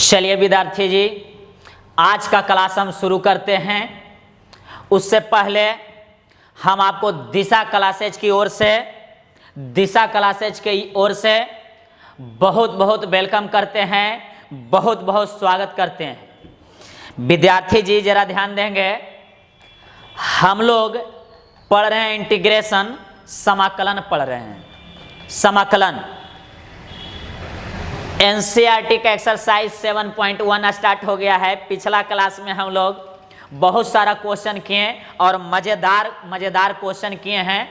चलिए विद्यार्थी जी, आज का क्लास हम शुरू करते हैं। उससे पहले हम आपको दिशा क्लासेज की ओर से बहुत बहुत वेलकम करते हैं, बहुत बहुत स्वागत करते हैं। विद्यार्थी जी जरा ध्यान देंगे, हम लोग पढ़ रहे हैं इंटीग्रेशन, समाकलन पढ़ रहे हैं। समाकलन एनसीईआरटी का एक्सरसाइज 7.1 स्टार्ट हो गया है। पिछला क्लास में हम लोग बहुत सारा क्वेश्चन किए और मज़ेदार क्वेश्चन किए हैं।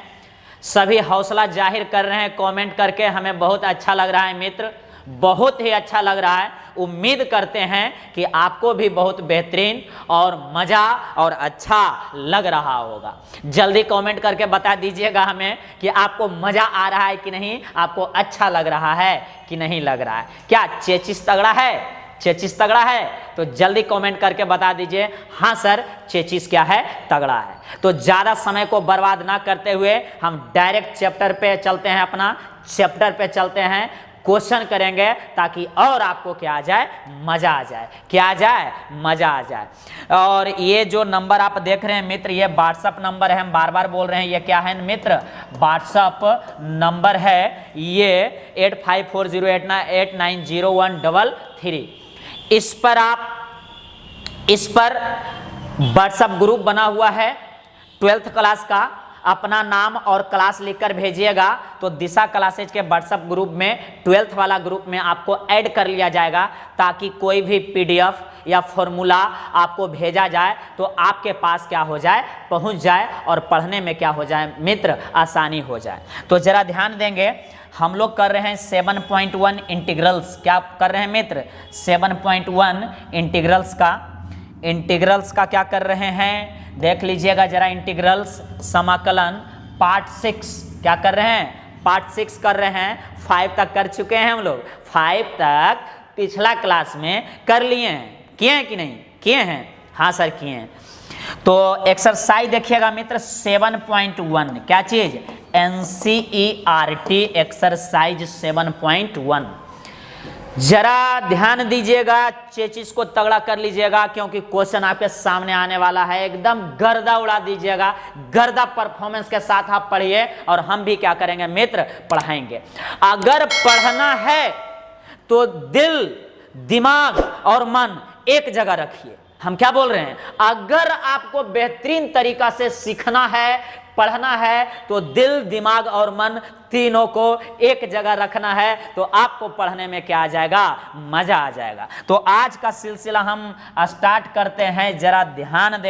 सभी हौसला जाहिर कर रहे हैं कमेंट करके, हमें बहुत अच्छा लग रहा है मित्र, बहुत ही अच्छा लग रहा है। उम्मीद करते हैं कि आपको भी बहुत बेहतरीन और मज़ा और अच्छा लग रहा होगा। जल्दी कमेंट करके बता दीजिएगा हमें कि आपको मज़ा आ रहा है कि नहीं, आपको अच्छा लग रहा है कि नहीं लग रहा है। क्या चेचिस तगड़ा है? चेचिस तगड़ा है तो जल्दी कमेंट करके बता दीजिए, हाँ सर चेचिस क्या है, तगड़ा है। तो ज़्यादा समय को बर्बाद ना करते हुए हम डायरेक्ट चैप्टर पे चलते हैं, अपना चैप्टर पे चलते हैं, क्वेश्चन करेंगे ताकि और आपको क्या आ जाए, मजा आ जाए। क्या आ जाए? मजा आ जाए। और ये जो नंबर आप देख रहे हैं मित्र, ये व्हाट्सअप नंबर है, हम बार बार बोल रहे हैं, ये क्या है मित्र? व्हाट्सअप नंबर है। ये 854089890133। इस पर व्हाट्सअप ग्रुप बना हुआ है 12th क्लास का। अपना नाम और क्लास लिखकर भेजिएगा तो दिशा क्लासेज के व्हाट्सएप ग्रुप में 12th वाला ग्रुप में आपको ऐड कर लिया जाएगा, ताकि कोई भी पीडीएफ या फॉर्मूला आपको भेजा जाए तो आपके पास क्या हो जाए, पहुंच जाए और पढ़ने में क्या हो जाए मित्र, आसानी हो जाए। तो जरा ध्यान देंगे, हम लोग कर रहे हैं 7.1 इंटीग्रल्स। क्या कर रहे हैं मित्र? 7.1 इंटीग्रल्स का क्या कर रहे हैं, देख लीजिएगा जरा। इंटीग्रल्स समाकलन पार्ट 6 क्या कर रहे हैं? पार्ट 6 कर रहे हैं। 5 तक कर चुके हैं हम लोग, 5 तक पिछला क्लास में कर लिए हैं। किए हैं कि नहीं किए हैं? हाँ सर किए हैं। तो एक्सरसाइज देखिएगा मित्र 7.1, क्या चीज? NCERT exercise 7.1। जरा ध्यान दीजिएगा, चेचिस को तगड़ा कर लीजिएगा, क्योंकि क्वेश्चन आपके सामने आने वाला है। एकदम गर्दा उड़ा दीजिएगा, गर्दा परफॉर्मेंस के साथ आप पढ़िए और हम भी क्या करेंगे मित्र, पढ़ाएंगे। अगर पढ़ना है तो दिल, दिमाग और मन एक जगह रखिए। हम क्या बोल रहे हैं? अगर आपको बेहतरीन तरीका से सीखना है, पढ़ना है, तो दिल, दिमाग और मन तीनों को एक जगह रखना है, तो आपको पढ़ने में क्या आ जाएगा, मजा आ जाएगा। तो आज का सिलसिला हम स्टार्ट करते हैं। जरा ध्यान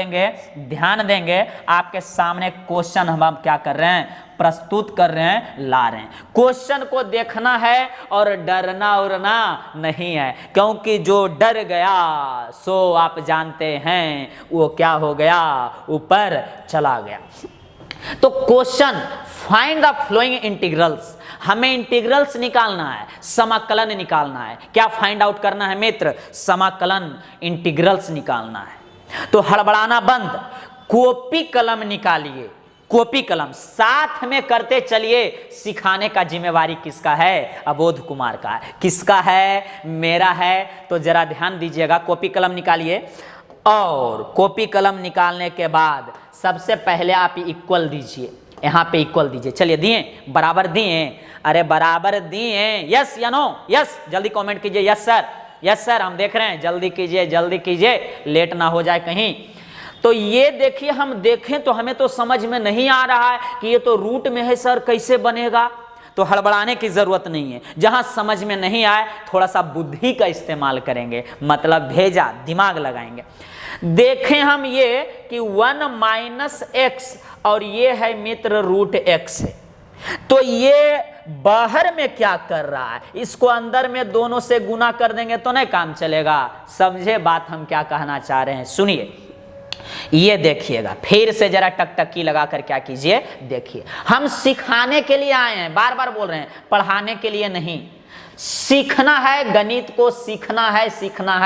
देंगे, आपके सामने क्वेश्चन हम क्या कर रहे हैं, प्रस्तुत कर रहे हैं, ला रहे हैं। क्वेश्चन को देखना है और डरना उड़ना नहीं है, क्योंकि जो डर गया सो आप जानते हैं वो क्या हो गया, ऊपर चला गया। तो question, find the flowing integrals. हमें इंटीग्रल्स निकालना है, समाकलन निकालना है। क्या फाइंड आउट करना है मित्र? समाकलन, इंटीग्रल्स निकालना है। तो हड़बड़ाना बंद, कॉपी कलम निकालिए, कॉपी कलम साथ में करते चलिए। सिखाने का जिम्मेवारी किसका है? अबोध कुमार का है। किसका है? मेरा है। तो जरा ध्यान दीजिएगा, कॉपी कलम निकालिए। और कॉपी कलम निकालने के बाद सबसे पहले आप इक्वल दीजिए, यहाँ पे इक्वल दीजिए। चलिए दिए, बराबर दिए? अरे बराबर दिए, यस या नो? यस, जल्दी कमेंट कीजिए, यस सर, यस सर, हम देख रहे हैं, जल्दी कीजिए, जल्दी कीजिए, लेट ना हो जाए कहीं। तो ये देखिए, हम देखें तो हमें तो समझ में नहीं आ रहा है कि ये तो रूट में है सर, कैसे बनेगा। तो हड़बड़ाने की जरूरत नहीं है। जहां समझ में नहीं आए थोड़ा सा बुद्धि का इस्तेमाल करेंगे, मतलब भेजा, दिमाग लगाएंगे। देखें हम ये कि 1 - x और ये है मित्र रूट x है। तो ये बाहर में क्या कर रहा है, इसको अंदर में दोनों से गुना कर देंगे तो नहीं काम चलेगा। समझे बात हम क्या कहना चाह रहे हैं? सुनिए, ये देखिएगा, फिर से जरा टकटकी लगाकर क्या कीजिए, देखिए। हम सिखाने के लिए आए हैं, बार बार बोल रहे हैं, पढ़ाने के लिए नहीं। सीखना है, गणित को सीखना है, सीखना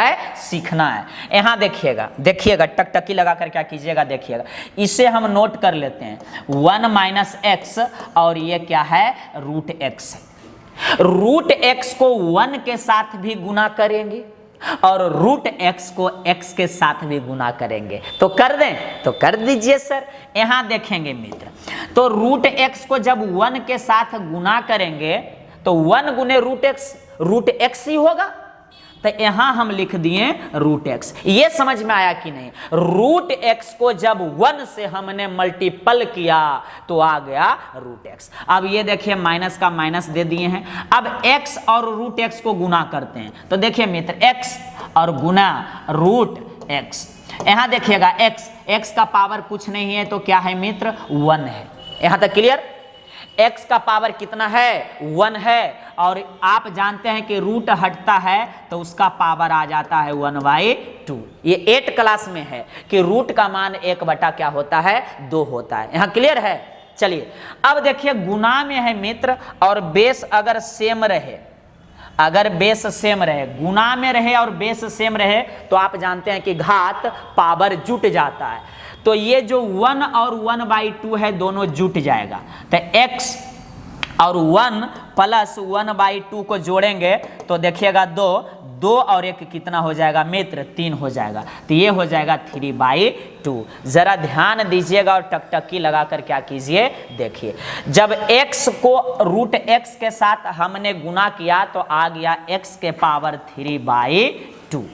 है। यहां देखिएगा, टकटकी लगाकर क्या कीजिएगा, देखिएगा। इसे हम नोट कर लेते हैं, 1 - x और ये क्या है, रूट x है। रूट x को 1 के साथ भी गुना करेंगे, और रूट x को x के साथ भी गुना करेंगे तो कर दें, तो कर दीजिए सर। यहां देखेंगे मित्र, तो रूट x को जब 1 के साथ गुना करेंगे तो 1 गुने रूट x ही होगा। तो यहां हम लिख दिए रूट x। ये समझ में आया कि नहीं? रूट x को जब 1 से हमने मल्टीपल किया तो आ गया रूट x। अब ये देखिए माइनस का माइनस दे दिए हैं। अब x और रूट x को गुना करते हैं तो देखिए मित्र, x और गुना रूट x। यहां देखिएगा x का पावर कुछ नहीं है तो क्या है मित्र? 1 है। यहां तक क्लियर? x का पावर कितना है? 1 है। और आप जानते हैं कि रूट हटता है तो उसका पावर आ जाता है 1/2। ये 8 क्लास में है कि रूट का मान 1 क्या होता है? 2 होता है। यहां क्लियर है? चलिए अब देखिए गुना में है मित्र, और बेस अगर सेम रहे, अगर बेस सेम रहे, गुना में रहे और बेस सेम रहे तो आप जानते हैं कि घात पावर जुट जाता है। तो ये जो 1 और 1/2 है दोनों जुट जाएगा। तो x और 1 प्लस 1/2 को जोड़ेंगे तो देखिएगा 2 और 1 कितना हो जाएगा मित्र? 3 हो जाएगा। तो ये हो जाएगा 3/2। जरा ध्यान दीजिएगा और टकटकी लगाकर क्या कीजिए देखिए, जब x को रूट x के साथ हमने गुना किया तो आ गया x के पावर 3/2।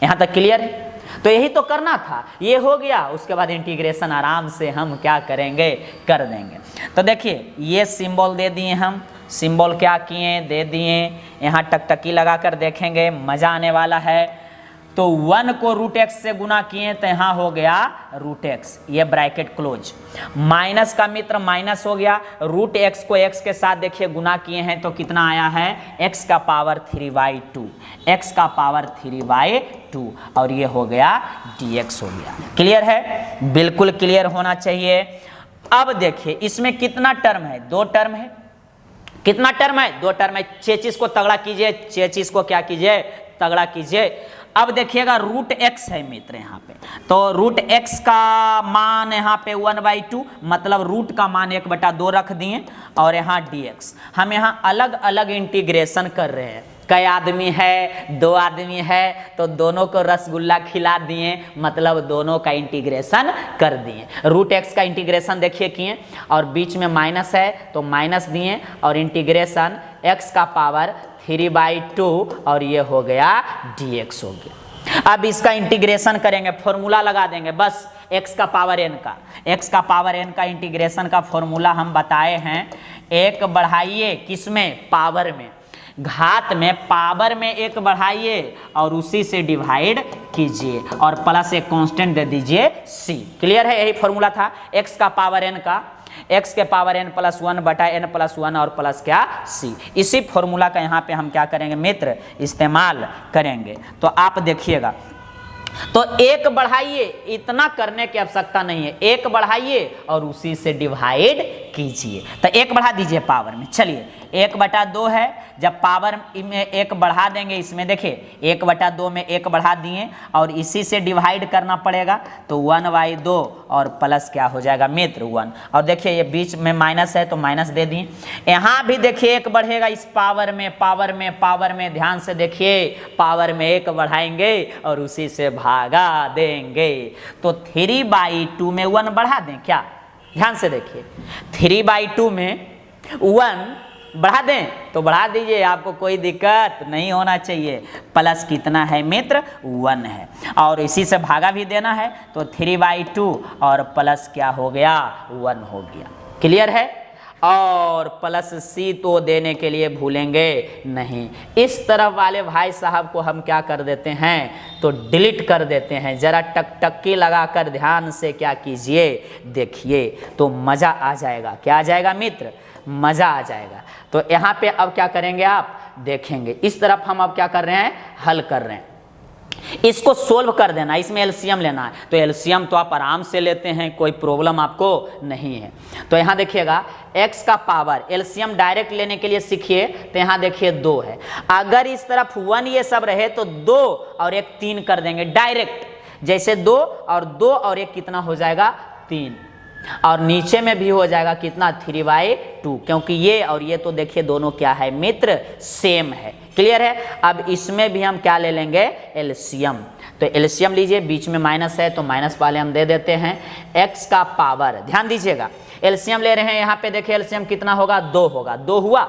यहां तक क्लियर है? तो यही तो करना था, ये हो गया। उसके बाद इंटीग्रेशन आराम से हम क्या करेंगे? कर देंगे। तो देखिए ये सिंबल दे दिए, हम सिंबल क्या किए? दे दिए। यहाँ टकटकी लगाकर देखेंगे, मजा आने वाला है। तो 1 को रूट x से गुना किए तो यहाँ हो गया रूट x, ये ब्रैकेट क्लोज। माइनस का मित्र माइनस हो गया, रूट x को x के साथ देखिए गुना किए हैं तो कितना आया है? x का पावर 3/2, x का पावर 3/2, और ये हो गया dx हो गया। क्लियर है? बिल्कुल क्लियर होना चाहिए। अब देखिए इसमें कितना टर्म है? 2 टर्म है। कितना टर्म है? 2 टर्म है। चेचिस को तगड़ा कीजिए, चेचिस को क्या कीजिए? तगड़ा कीजिए। अब देखिएगा रूट x है मित्र यहाँ पे, तो रूट x का मान यहाँ पे 1/2, मतलब रूट का मान 1/2 रख दिए, और यहाँ dx। हम यहाँ अलग अलग इंटीग्रेशन कर रहे हैं। कई आदमी है? 2 आदमी है, तो दोनों को रसगुल्ला खिला दिए, मतलब दोनों का इंटीग्रेशन कर दिए। रूट x का इंटीग्रेशन देखिए किए, और बीच में माइनस है तो माइनस दिए, और इंटीग्रेशन x का पावर 3/2, और ये हो गया dx हो गया। अब इसका इंटीग्रेशन करेंगे, फॉर्मूला लगा देंगे बस। x का पावर n का, x का पावर n का इंटीग्रेशन का फॉर्मूला हम बताए हैं। 1 बढ़ाइए किसमें? पावर में। घात में पावर में 1 बढ़ाइए और उसी से डिवाइड कीजिए, और प्लस एक कांस्टेंट दे दीजिए c। क्लियर है? यही फॉर्मूला था x का पावर n का, x के पावर n + 1/n+1 और प्लस क्या? c। इसी फॉर्मूला का यहाँ पे हम क्या करेंगे मित्र? इस्तेमाल करेंगे। तो आप देखिएगा, तो 1 बढ़ाइए, इतना करने की आवश्यकता नहीं है। 1 बढ़ाइए और उसी से डिवाइड कीजिए। तो 1 बढ़ा दीजिए पावर में। चलिए 1/2 है, जब पावर में 1 बढ़ा देंगे, इसमें देखिए 1/2 में 1 बढ़ा दिए और इसी से डिवाइड करना पड़ेगा, तो 1/2 और प्लस क्या हो जाएगा मित्र? 1। और देखिए ये बीच में माइनस है तो माइनस दे दिए। यहाँ भी देखिए 1 बढ़ेगा इस पावर में ध्यान से देखिए, पावर में 1 बढ़ाएंगे और उसी से भागा देंगे। तो 3/2 में 1 बढ़ा दें क्या? ध्यान से देखिए, 3/2 में 1 बढ़ा दें तो बढ़ा दीजिए, आपको कोई दिक्कत नहीं होना चाहिए। प्लस कितना है मित्र? 1 है, और इसी से भागा भी देना है, तो 3/2 और प्लस क्या हो गया? 1 हो गया। क्लियर है? और प्लस c तो देने के लिए भूलेंगे नहीं। इस तरफ वाले भाई साहब को हम क्या कर देते हैं? तो डिलीट कर देते हैं। जरा टकटकी लगाकर ध्यान से क्या कीजिए देखिए, तो मजा आ जाएगा। क्या आ जाएगा मित्र? मजा आ जाएगा। तो यहाँ पे अब क्या करेंगे आप देखेंगे। इस तरफ हम अब क्या कर रहे हैं? हल कर रहे हैं। इसको सोल्व कर देना, इसमें एलसीएम लेना है, तो एलसीएम तो आप आराम से लेते हैं, कोई प्रॉब्लम आपको नहीं है। तो यहाँ देखिएगा x का पावर एलसीएम डायरेक्ट लेने के लिए सीखिए, तो यहाँ देखिए 2 है। अगर इस तरफ 1 ये सब रहे तो 2 और 1 3 कर देंगे डायरेक्ट। जैसे 2 और 1 कितना हो जाएगा? 3। और नीचे में भी हो जाएगा कितना 3/2, क्योंकि ये और ये तो देखिए दोनों क्या है मित्र, सेम है। क्लियर है। अब इसमें भी हम क्या ले लेंगे, एलसीएम। तो एलसीएम लीजिए, बीच में माइनस है तो माइनस वाले हम दे देते हैं। x का पावर, ध्यान दीजिएगा एलसीएम ले रहे हैं, यहाँ पे देखिए एलसीएम कितना होगा, 2 होगा, 2 हुआ।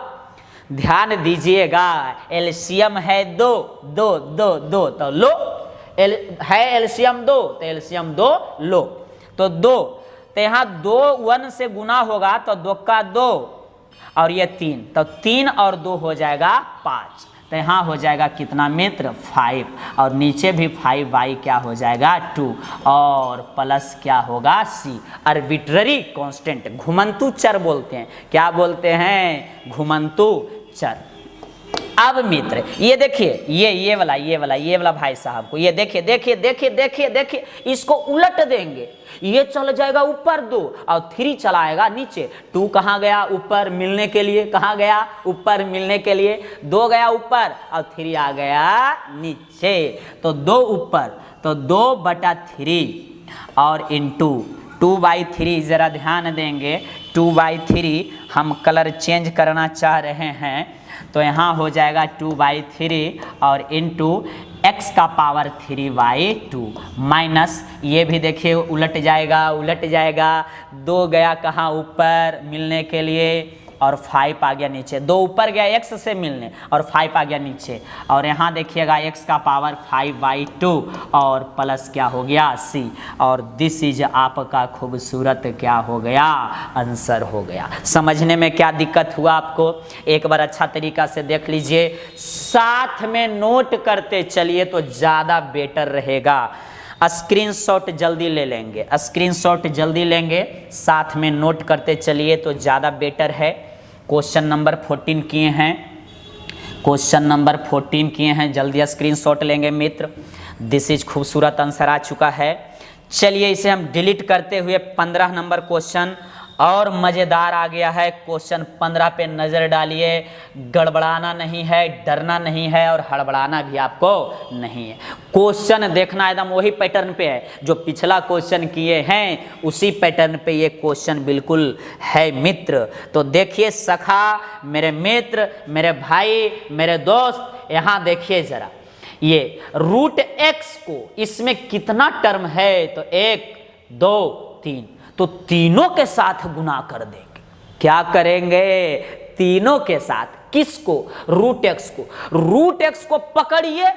ध्यान दीजिएगा एलसीएम है 2, 2 2 2 तो लो, है एलसीएम 2 तो एलसीएम 2 लो, तो 2, तो यहाँ 2 1 से गुना होगा तो 2 का 2 और ये 3, तो 3 और 2 हो जाएगा 5, तो यहाँ हो जाएगा कितना मित्र 5, और नीचे भी 5y क्या हो जाएगा 2, और प्लस क्या होगा c। आर्बिट्ररी कांस्टेंट, घुमंतु चर बोलते हैं, क्या बोलते हैं, घुमंतु चर। अब मित्र ये देखिए, ये वाला भाई साहब को ये देखिए देखिए देखिए देखिए देखिए, इसको उलट देंगे, ये चल जाएगा ऊपर 2 और 3 चलाएगा नीचे। 2 कहाँ गया ऊपर मिलने के लिए, कहाँ गया ऊपर मिलने के लिए, 2 गया ऊपर और 3 आ गया नीचे, तो 2 ऊपर, तो 2/3 और इंटू 2/3। जरा ध्यान देंगे 2/3 हम कलर चेंज करना चाह रहे हैं, तो यहाँ हो जाएगा 2/3 और इंटू x का पावर 3/2 माइनस, ये भी देखिए उलट जाएगा, 2 गया कहाँ ऊपर मिलने के लिए और 5 आ गया नीचे, 2 ऊपर गया x से मिलने और 5 आ गया नीचे, और यहाँ देखिएगा x का पावर 5/2 और प्लस क्या हो गया c, और दिस इज आपका खूबसूरत क्या हो गया, आंसर हो गया। समझने में क्या दिक्कत हुआ आपको, एक बार अच्छा तरीका से देख लीजिए, साथ में नोट करते चलिए तो ज़्यादा बेटर रहेगा। स्क्रीनशॉट जल्दी ले लेंगे, स्क्रीनशॉट जल्दी लेंगे, साथ में नोट करते चलिए तो ज़्यादा बेटर है। क्वेश्चन नंबर 14 किए हैं, क्वेश्चन नंबर 14 किए हैं, जल्दी स्क्रीनशॉट लेंगे मित्र। दिस इज खूबसूरत आंसर आ चुका है। चलिए इसे हम डिलीट करते हुए 15 नंबर क्वेश्चन और मज़ेदार आ गया है। क्वेश्चन 15 पे नज़र डालिए, गड़बड़ाना नहीं है, डरना नहीं है और हड़बड़ाना भी आपको नहीं है। क्वेश्चन देखना एकदम वही पैटर्न पे है जो पिछला क्वेश्चन किए हैं, उसी पैटर्न पे ये क्वेश्चन बिल्कुल है मित्र। तो देखिए सखा, मेरे मित्र, मेरे भाई, मेरे दोस्त, यहाँ देखिए ज़रा, ये √x को इसमें कितना टर्म है, तो 1 2 3, तो तीनों के साथ गुना कर देंगे। क्या करेंगे, तीनों के साथ, किसको, √x को, √x को पकड़िए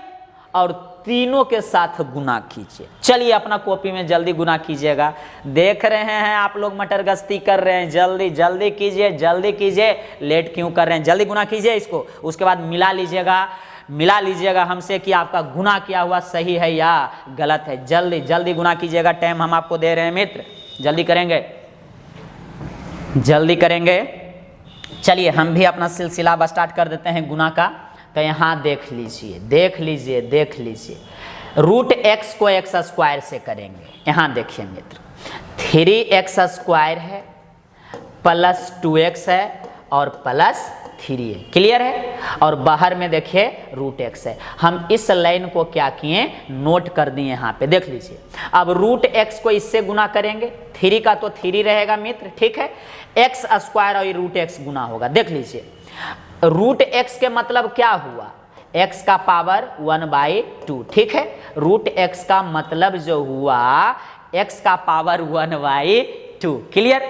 और तीनों के साथ गुना कीजिए। चलिए अपना कॉपी में जल्दी गुना कीजिएगा। देख रहे हैं आप लोग मटर गश्ती कर रहे हैं, जल्दी जल्दी कीजिए, जल्दी कीजिए, लेट क्यों कर रहे हैं, जल्दी गुना कीजिए इसको। उसके बाद मिला लीजिएगा हमसे कि आपका गुना किया हुआ सही है या गलत है। जल्दी जल्दी गुना कीजिएगा, टाइम हम आपको दे रहे हैं मित्र, जल्दी करेंगे, जल्दी करेंगे। चलिए हम भी अपना सिलसिला अब स्टार्ट कर देते हैं गुना का। तो यहाँ देख लीजिए √x को x² से करेंगे। यहाँ देखिए मित्र, 3x² है प्लस 2x है और प्लस 3 है, क्लियर है। और बाहर में देखिए √x है। हम इस लाइन को क्या किए, नोट कर दिए यहाँ पे, देख लीजिए। अब √x को इससे गुना करेंगे, 3 का तो 3 रहेगा मित्र, ठीक है, x² और √x गुना होगा। देख लीजिए √x के मतलब क्या हुआ, x का पावर 1/2, ठीक है। √x का मतलब जो हुआ x का पावर 1/2, क्लियर।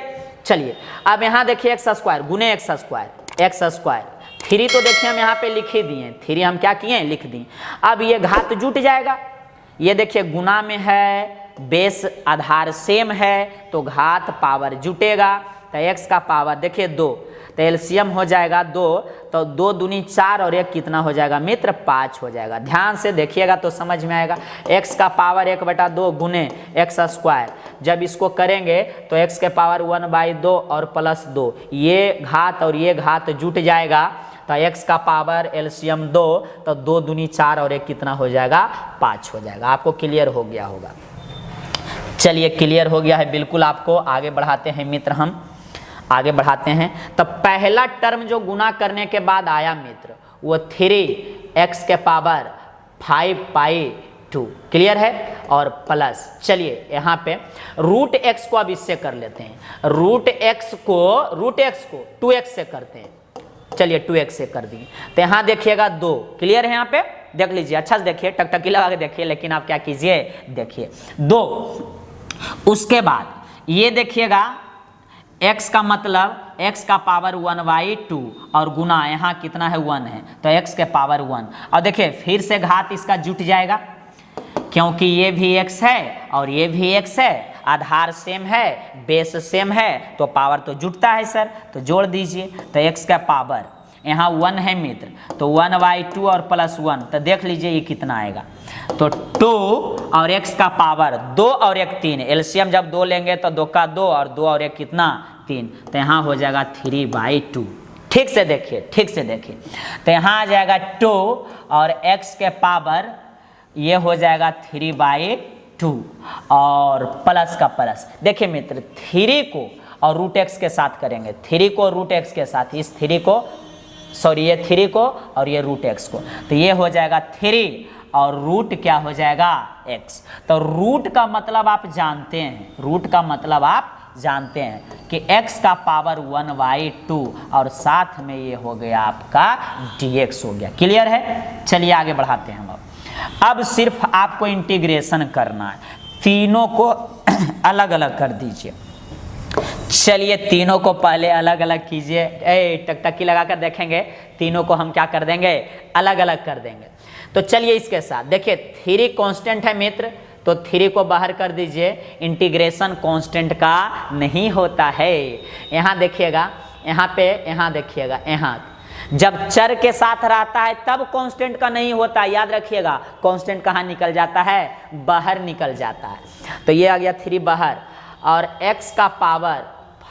चलिए अब यहाँ देखिए x² गुने x², 3 तो देखिए हम यहाँ पे लिख ही दिए, 3 हम क्या किए, लिख दिए। अब ये घात जुट जाएगा, ये देखिए गुना में है, बेस आधार सेम है तो घात पावर जुटेगा। तो x का पावर देखिए 2, तो एलसीएम हो जाएगा 2, तो 2 दूनी 4 और 1 कितना हो जाएगा मित्र, 5 हो जाएगा। ध्यान से देखिएगा तो समझ में आएगा। x का पावर 1/2 गुने x², जब इसको करेंगे तो x के पावर 1/2 और प्लस 2, ये घात और ये घात जुट जाएगा। तो x का पावर एलसीएम 2, तो 2 दूनी 4 और 1 कितना हो जाएगा, 5 हो जाएगा। आपको क्लियर हो गया होगा। चलिए क्लियर हो गया है बिल्कुल। आपको आगे बढ़ाते हैं मित्र, हम आगे बढ़ाते हैं। तो पहला टर्म जो गुना करने के बाद आया मित्र, वो 3x के पावर 5π 2। क्लियर है? और प्लस, चलिए यहाँ पे रूट एक्स को अब इससे कर लेते हैं। रूट एक्स को 2x से करते हैं। चलिए 2x से कर दिए, तो यहाँ देखिएगा 2। क्लियर है? यहाँ पे देख लीजिए, अच्छा से देखिए, टकटकी लगा के देखिए, लेकिन आप क्या कीजिए, देखिए 2। उसके बाद ये देखिएगा x का मतलब x का पावर 1/2 और गुना यहाँ कितना है 1 है, तो x के पावर 1। और देखिए फिर से घात इसका जुट जाएगा, क्योंकि ये भी x है और ये भी x है, आधार सेम है, बेस सेम है, तो पावर तो जुटता है सर, तो जोड़ दीजिए। तो x का पावर यहाँ 1 है मित्र, तो 1/2 और +1, तो देख लीजिए ये कितना आएगा, तो 2 और x का पावर 2 और 1 3। एलसीएम जब 2 लेंगे तो 2 का 2 और 2 और 1 कितना 3, तो यहाँ हो जाएगा 3/2। ठीक से देखिए, ठीक से देखिए, तो यहाँ आ जाएगा 2 और x के पावर ये हो जाएगा 3/2 और प्लस का प्लस। देखिए मित्र 3 को और रूट एक्स के साथ करेंगे, 3 को रूट एक्स के साथ, इस 3 को सॉरी ये 3 को और ये रूट एक्स को, तो ये हो जाएगा 3 और रूट क्या हो जाएगा x। तो रूट का मतलब आप जानते हैं, रूट का मतलब आप जानते हैं कि x का पावर 1/2 और साथ में ये हो गया आपका dx हो गया। क्लियर है? चलिए आगे बढ़ाते हैं हम। अब सिर्फ आपको इंटीग्रेशन करना है, तीनों को अलग अलग कर दीजिए। चलिए तीनों को पहले अलग अलग कीजिए, टकटकी लगाकर देखेंगे, तीनों को हम क्या कर देंगे, अलग अलग कर देंगे। तो चलिए इसके साथ देखिए 3 कांस्टेंट है मित्र, तो 3 को बाहर कर दीजिए, इंटीग्रेशन कांस्टेंट का नहीं होता है। यहाँ देखिएगा, यहाँ पे, यहाँ देखिएगा, यहाँ जब चर के साथ रहता है तब कांस्टेंट का नहीं होता, याद रखिएगा। कांस्टेंट कहाँ निकल जाता है, बाहर निकल जाता है। तो ये आ गया 3 बाहर और x का पावर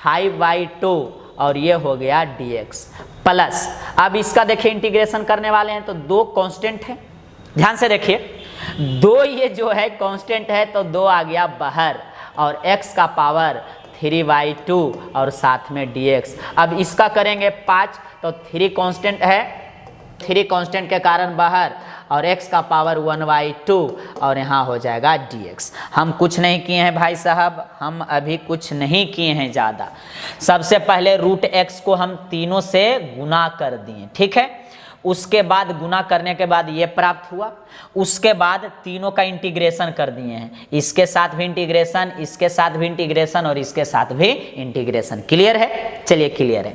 5/2 और ये हो गया dx प्लस। अब इसका देखिए इंटीग्रेशन करने वाले हैं तो 2 कांस्टेंट है, ध्यान से देखिए, 2 ये जो है कांस्टेंट है, तो 2 आ गया बाहर और x का पावर 3/2 और साथ में dx। अब इसका करेंगे 5, तो 3 कांस्टेंट है, 3 कांस्टेंट के कारण बाहर और x का पावर 1/2 और यहाँ हो जाएगा dx। हम कुछ नहीं किए हैं भाई साहब, हम अभी कुछ नहीं किए हैं ज़्यादा। सबसे पहले रूट x को हम तीनों से गुना कर दिए, ठीक है। उसके बाद गुना करने के बाद ये प्राप्त हुआ, उसके बाद तीनों का इंटीग्रेशन कर दिए हैं, इसके साथ भी इंटीग्रेशन, इसके साथ भी इंटीग्रेशन और इसके साथ भी इंटीग्रेशन। क्लियर है? चलिए क्लियर है।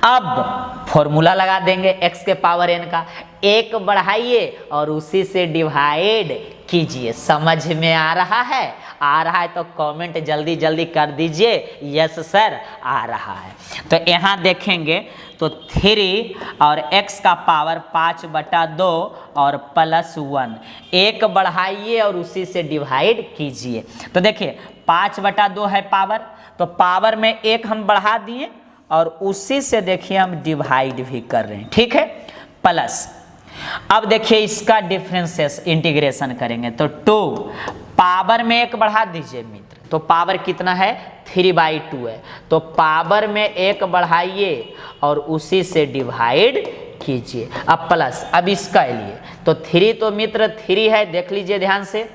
अब फॉर्मूला लगा देंगे x के पावर n का, 1 बढ़ाइए और उसी से डिवाइड कीजिए। समझ में आ रहा है? आ रहा है तो कमेंट जल्दी जल्दी कर दीजिए, यस सर आ रहा है। तो यहाँ देखेंगे तो 3 और x का पावर 5/2 और +1, 1 बढ़ाइए और उसी से डिवाइड कीजिए। तो देखिए 5/2 है पावर, तो पावर में 1 हम बढ़ा दिए और उसी से देखिए हम डिवाइड भी कर रहे हैं, ठीक है, प्लस। अब देखिए इसका डिफरेंसेस इंटीग्रेशन करेंगे तो 2 पावर में 1 बढ़ा दीजिए मित्र, तो पावर कितना है 3/2 है, तो पावर में 1 बढ़ाइए और उसी से डिवाइड कीजिए। अब प्लस, अब इसका लिए तो 3 तो मित्र 3 है, देख लीजिए ध्यान से,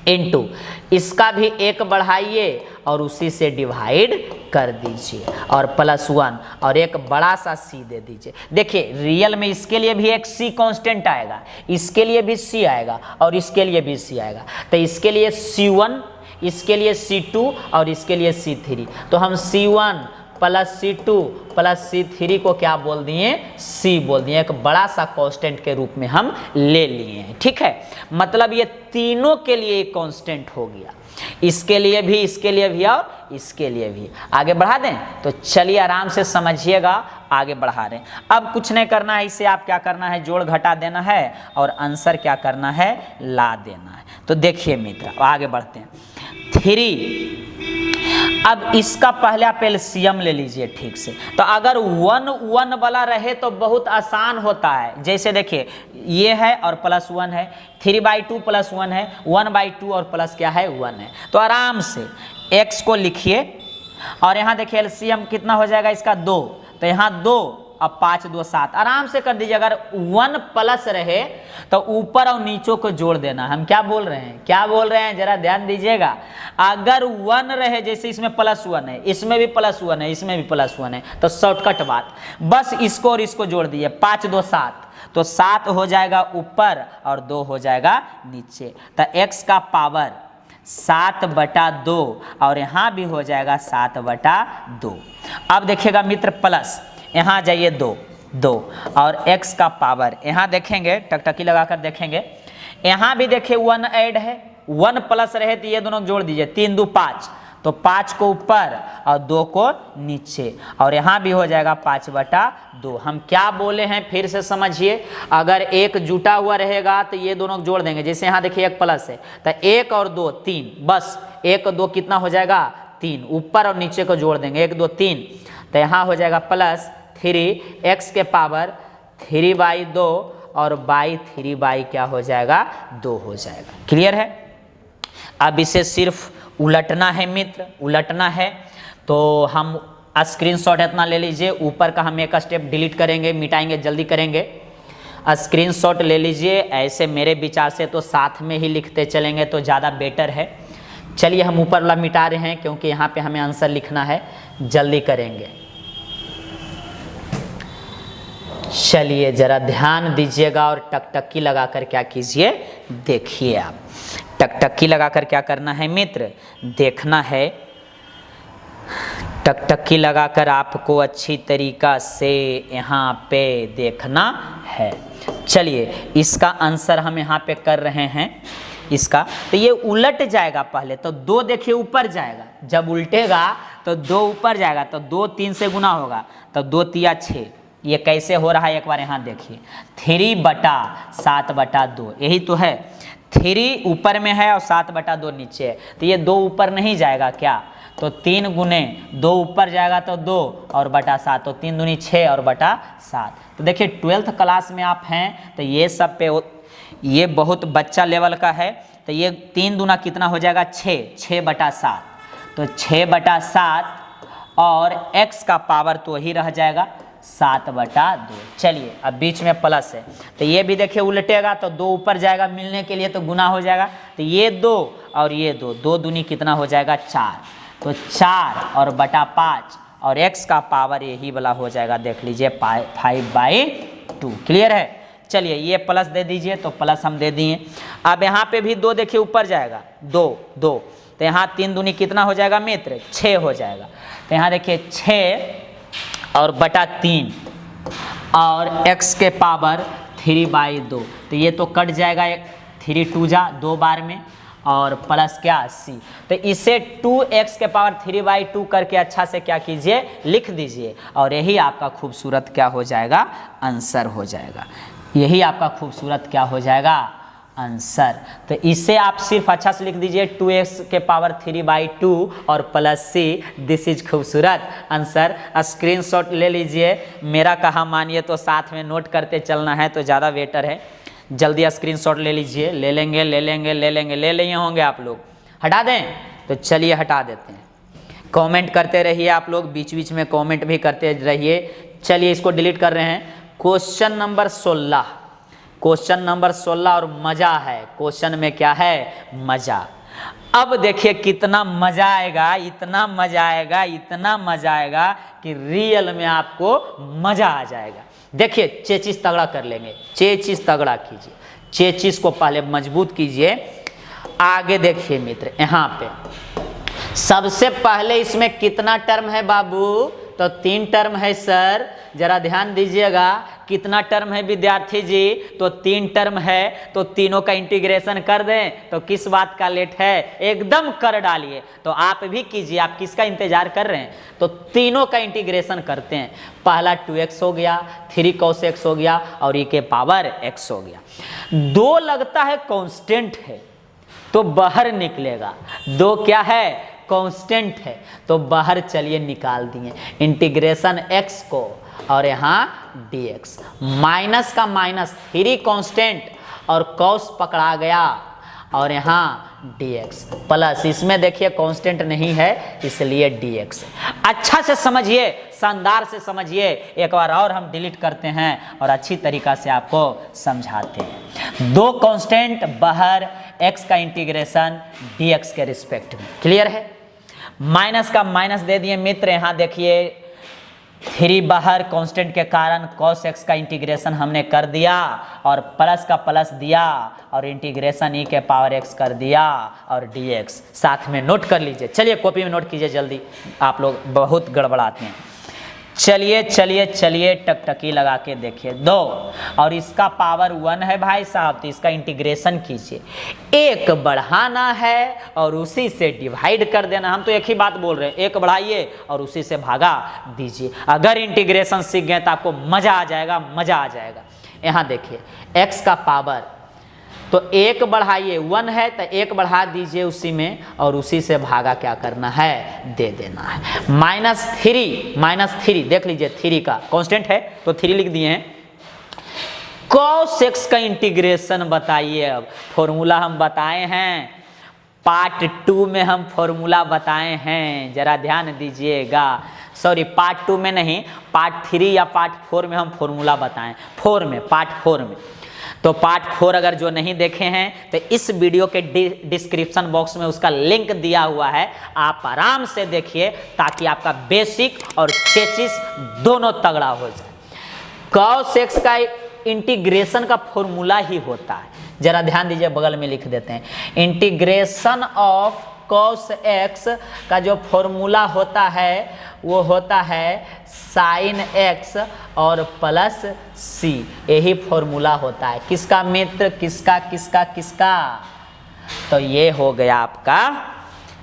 इनटू इसका भी 1 बढ़ाइए और उसी से डिवाइड कर दीजिए और +1 और एक बड़ा सा c दे दीजिए। देखिए रियल में इसके लिए भी एक c कांस्टेंट आएगा, इसके लिए भी c आएगा और इसके लिए भी c आएगा। तो इसके लिए c1, इसके लिए c2 और इसके लिए c3, तो हम c1 + c2 + c3 को क्या बोल दिए, c बोल दिए, एक बड़ा सा कांस्टेंट के रूप में हम ले लिए हैं, ठीक है। मतलब ये तीनों के लिए एक कांस्टेंट हो गया, इसके लिए भी, इसके लिए भी और इसके लिए भी। आगे बढ़ा दें तो चलिए आराम से समझिएगा, आगे बढ़ा रहे हैं। अब कुछ नहीं करना है, इसे आप क्या करना है, जोड़ घटा देना है और आंसर क्या करना है, ला देना है। तो देखिए मित्र आगे बढ़ते हैं। 3, अब इसका पहले आप एलसीएम ले लीजिए ठीक से। तो अगर 1 वाला रहे तो बहुत आसान होता है, जैसे देखिए ये है और +1 है, 3/2 + 1 है, 1/2 और प्लस क्या है 1 है। तो आराम से x को लिखिए और यहाँ देखिए एलसीएम कितना हो जाएगा इसका 2, तो यहाँ 2 अब 5 2 7 आराम से कर दीजिए। अगर 1 प्लस रहे तो ऊपर और नीचों को जोड़ देना। हम क्या बोल रहे हैं, क्या बोल रहे हैं, जरा ध्यान दीजिएगा। अगर 1 रहे, जैसे इसमें +1 है, इसमें भी +1 है, इसमें भी +1 है, तो शॉर्टकट बात, बस इसको और इसको जोड़ दीजिए। 5 2 7, तो 7 हो जाएगा ऊपर और 2 हो जाएगा नीचे। तो x का पावर 7/2 और यहाँ भी हो जाएगा 7/2। अब देखिएगा मित्र, प्लस यहाँ जाइए 2 और x का पावर यहाँ देखेंगे, टकटकी लगाकर देखेंगे, यहाँ भी देखिए 1 ऐड है, 1 प्लस रहे तो ये दोनों जोड़ दीजिए, 3 2 5, तो 5 को ऊपर और 2 को नीचे, और यहाँ भी हो जाएगा 5/2। हम क्या बोले हैं फिर से समझिए। अगर एक जुटा हुआ रहेगा तो ये दोनों जोड़ देंगे। जैसे यहाँ देखिए 1 प्लस है, तो 1 और 2 3, बस 1 और 2 कितना हो जाएगा 3, ऊपर और नीचे को जोड़ देंगे, 1 2 3, तो यहाँ हो जाएगा +3, x के पावर 3/2 और बाई 3 क्या हो जाएगा 2 हो जाएगा। क्लियर है। अब इसे सिर्फ उलटना है मित्र, उलटना है। तो हम स्क्रीनशॉट इतना ले लीजिए, ऊपर का हम एक स्टेप डिलीट करेंगे, मिटाएंगे, जल्दी करेंगे। स्क्रीनशॉट ले लीजिए। ऐसे मेरे विचार से तो साथ में ही लिखते चलेंगे तो ज़्यादा बेटर है। चलिए हम ऊपर वाला मिटा रहे हैं क्योंकि यहाँ पे हमें आंसर लिखना है, जल्दी करेंगे। चलिए जरा ध्यान दीजिएगा और टकटकी लगाकर क्या कीजिए, देखिए आप। टकटकी लगाकर क्या करना है मित्र, देखना है। टकटकी लगाकर आपको अच्छी तरीका से यहाँ पे देखना है। चलिए इसका आंसर हम यहाँ पे कर रहे हैं इसका। तो ये उलट जाएगा पहले, तो 2 देखिए ऊपर जाएगा, जब उल्टेगा तो 2 ऊपर जाएगा, तो 2 3 से गुना होगा, तो 2 3 6। ये कैसे हो रहा है एक बार यहाँ देखिए, 3/7/2, यही तो है। 3 ऊपर में है और 7/2 नीचे है, तो ये 2 ऊपर नहीं जाएगा क्या, तो 3 गुने 2 ऊपर जाएगा तो 2 और बटा 7, तो 3 दूनी 6 और बटा 7। तो देखिए 12th क्लास में आप हैं तो ये सब पे ये बहुत बच्चा लेवल का है। तो ये 3 दूना कितना हो जाएगा 6/7, तो 6/7 और x का पावर तो ही रह जाएगा 7/2। चलिए अब बीच में प्लस है, तो ये भी देखिए उलटेगा तो 2 ऊपर जाएगा, मिलने के लिए तो गुना हो जाएगा, तो ये 2 और ये 2, 2 दूनी कितना हो जाएगा 4, तो 4 और बटा 5 और x का पावर यही वाला हो जाएगा, देख लीजिए 5/2। क्लियर है। चलिए ये प्लस दे दीजिए, तो प्लस हम दे दिए। अब यहाँ पे भी 2 देखिए ऊपर जाएगा, 2 2, तो यहाँ 3 दूनी कितना हो जाएगा मित्र 6 हो जाएगा, तो यहाँ देखिए 6 और बटा 3 और x के पावर 3/2, तो ये तो कट जाएगा, 3 2 जा 2 बार में और प्लस क्या c, तो इसे 2x के पावर 3/2 करके अच्छा से क्या कीजिए लिख दीजिए, और यही आपका खूबसूरत क्या हो जाएगा आंसर हो जाएगा। यही आपका खूबसूरत क्या हो जाएगा आंसर। तो इसे आप सिर्फ अच्छा से लिख दीजिए 2x के पावर 3/2 और प्लस c, दिस इज खूबसूरत आंसर। स्क्रीनशॉट ले लीजिए, मेरा कहा मानिए तो साथ में नोट करते चलना है तो ज़्यादा बेटर है। जल्दी स्क्रीनशॉट ले लीजिए, ले लेंगे ले लेंगे ले लेंगे, ले लिए होंगे आप लोग, हटा दें तो चलिए हटा देते हैं। कमेंट करते रहिए आप लोग, बीच बीच में कमेंट भी करते रहिए। चलिए इसको डिलीट कर रहे हैं। क्वेश्चन नंबर 16, क्वेश्चन नंबर 16 और मज़ा है, क्वेश्चन में क्या है मज़ा। अब देखिए कितना मज़ा आएगा, इतना मज़ा आएगा, इतना मज़ा आएगा कि रियल में आपको मज़ा आ जाएगा। देखिए चेचिस तगड़ा कर लेंगे, चेचिस तगड़ा कीजिए, चेचिस को पहले मजबूत कीजिए। आगे देखिए मित्र, यहाँ पे सबसे पहले इसमें कितना टर्म है बाबू, तो 3 टर्म है सर, जरा ध्यान दीजिएगा। कितना टर्म है विद्यार्थी जी, तो 3 टर्म है, तो तीनों का इंटीग्रेशन कर दें तो किस बात का लेट है, एकदम कर डालिए। तो आप भी कीजिए, आप किसका इंतजार कर रहे हैं, तो तीनों का इंटीग्रेशन करते हैं। पहला 2x हो गया, 3 cos x हो गया और e के पावर x हो गया। 2 लगता है कांस्टेंट है तो बाहर निकलेगा, 2 क्या है कांस्टेंट है, तो बाहर चलिए निकाल दिए इंटीग्रेशन x को और यहाँ dx। माइनस का माइनस, 3 कांस्टेंट और cos पकड़ा गया और यहाँ dx प्लस, इसमें देखिए कांस्टेंट नहीं है इसलिए dx। अच्छा से समझिए, शानदार से समझिए। एक बार और हम डिलीट करते हैं और अच्छी तरीका से आपको समझाते हैं। दो कांस्टेंट बाहर, x का इंटीग्रेशन dx के रिस्पेक्ट में, क्लियर है। माइनस का माइनस दे दिए मित्र, यहाँ देखिए 3 बाहर, कांस्टेंट के कारण cos x का इंटीग्रेशन हमने कर दिया और प्लस का प्लस दिया और इंटीग्रेशन e के पावर x कर दिया और dx साथ में नोट कर लीजिए। चलिए कॉपी में नोट कीजिए जल्दी, आप लोग बहुत गड़बड़ाते हैं। चलिए चलिए चलिए टकटकी लगा के देखिए। 2 और इसका पावर 1 है भाई साहब, तो इसका इंटीग्रेशन कीजिए। 1 बढ़ाना है और उसी से डिवाइड कर देना। हम तो एक ही बात बोल रहे हैं, 1 बढ़ाइए और उसी से भागा दीजिए। अगर इंटीग्रेशन सीख गए तो आपको मजा आ जाएगा, मजा आ जाएगा। यहाँ देखिए x का पावर, तो 1 बढ़ाइए, 1 है तो 1 बढ़ा दीजिए उसी में और उसी से भागा क्या करना है, दे देना है। -3 देख लीजिए, 3 का कांस्टेंट है तो 3 लिख दिए हैं। cos x का इंटीग्रेशन बताइए। अब फॉर्मूला हम बताए हैं, पार्ट 2 में हम फॉर्मूला बताए हैं, जरा ध्यान दीजिएगा। सॉरी, पार्ट 2 में नहीं, पार्ट 3 या पार्ट 4 में हम फॉर्मूला बताएं, पार्ट 4 में। तो पार्ट 4 अगर जो नहीं देखे हैं तो इस वीडियो के डिस्क्रिप्शन बॉक्स में उसका लिंक दिया हुआ है, आप आराम से देखिए ताकि आपका बेसिक और चेसिस दोनों तगड़ा हो जाए। cos x का इंटीग्रेशन का फॉर्मूला ही होता है, जरा ध्यान दीजिए, बगल में लिख देते हैं। इंटीग्रेशन ऑफ cos x का जो फॉर्मूला होता है वो होता है sin x और प्लस c, यही फॉर्मूला होता है। किसका मित्र, किसका किसका किसका? तो ये हो गया आपका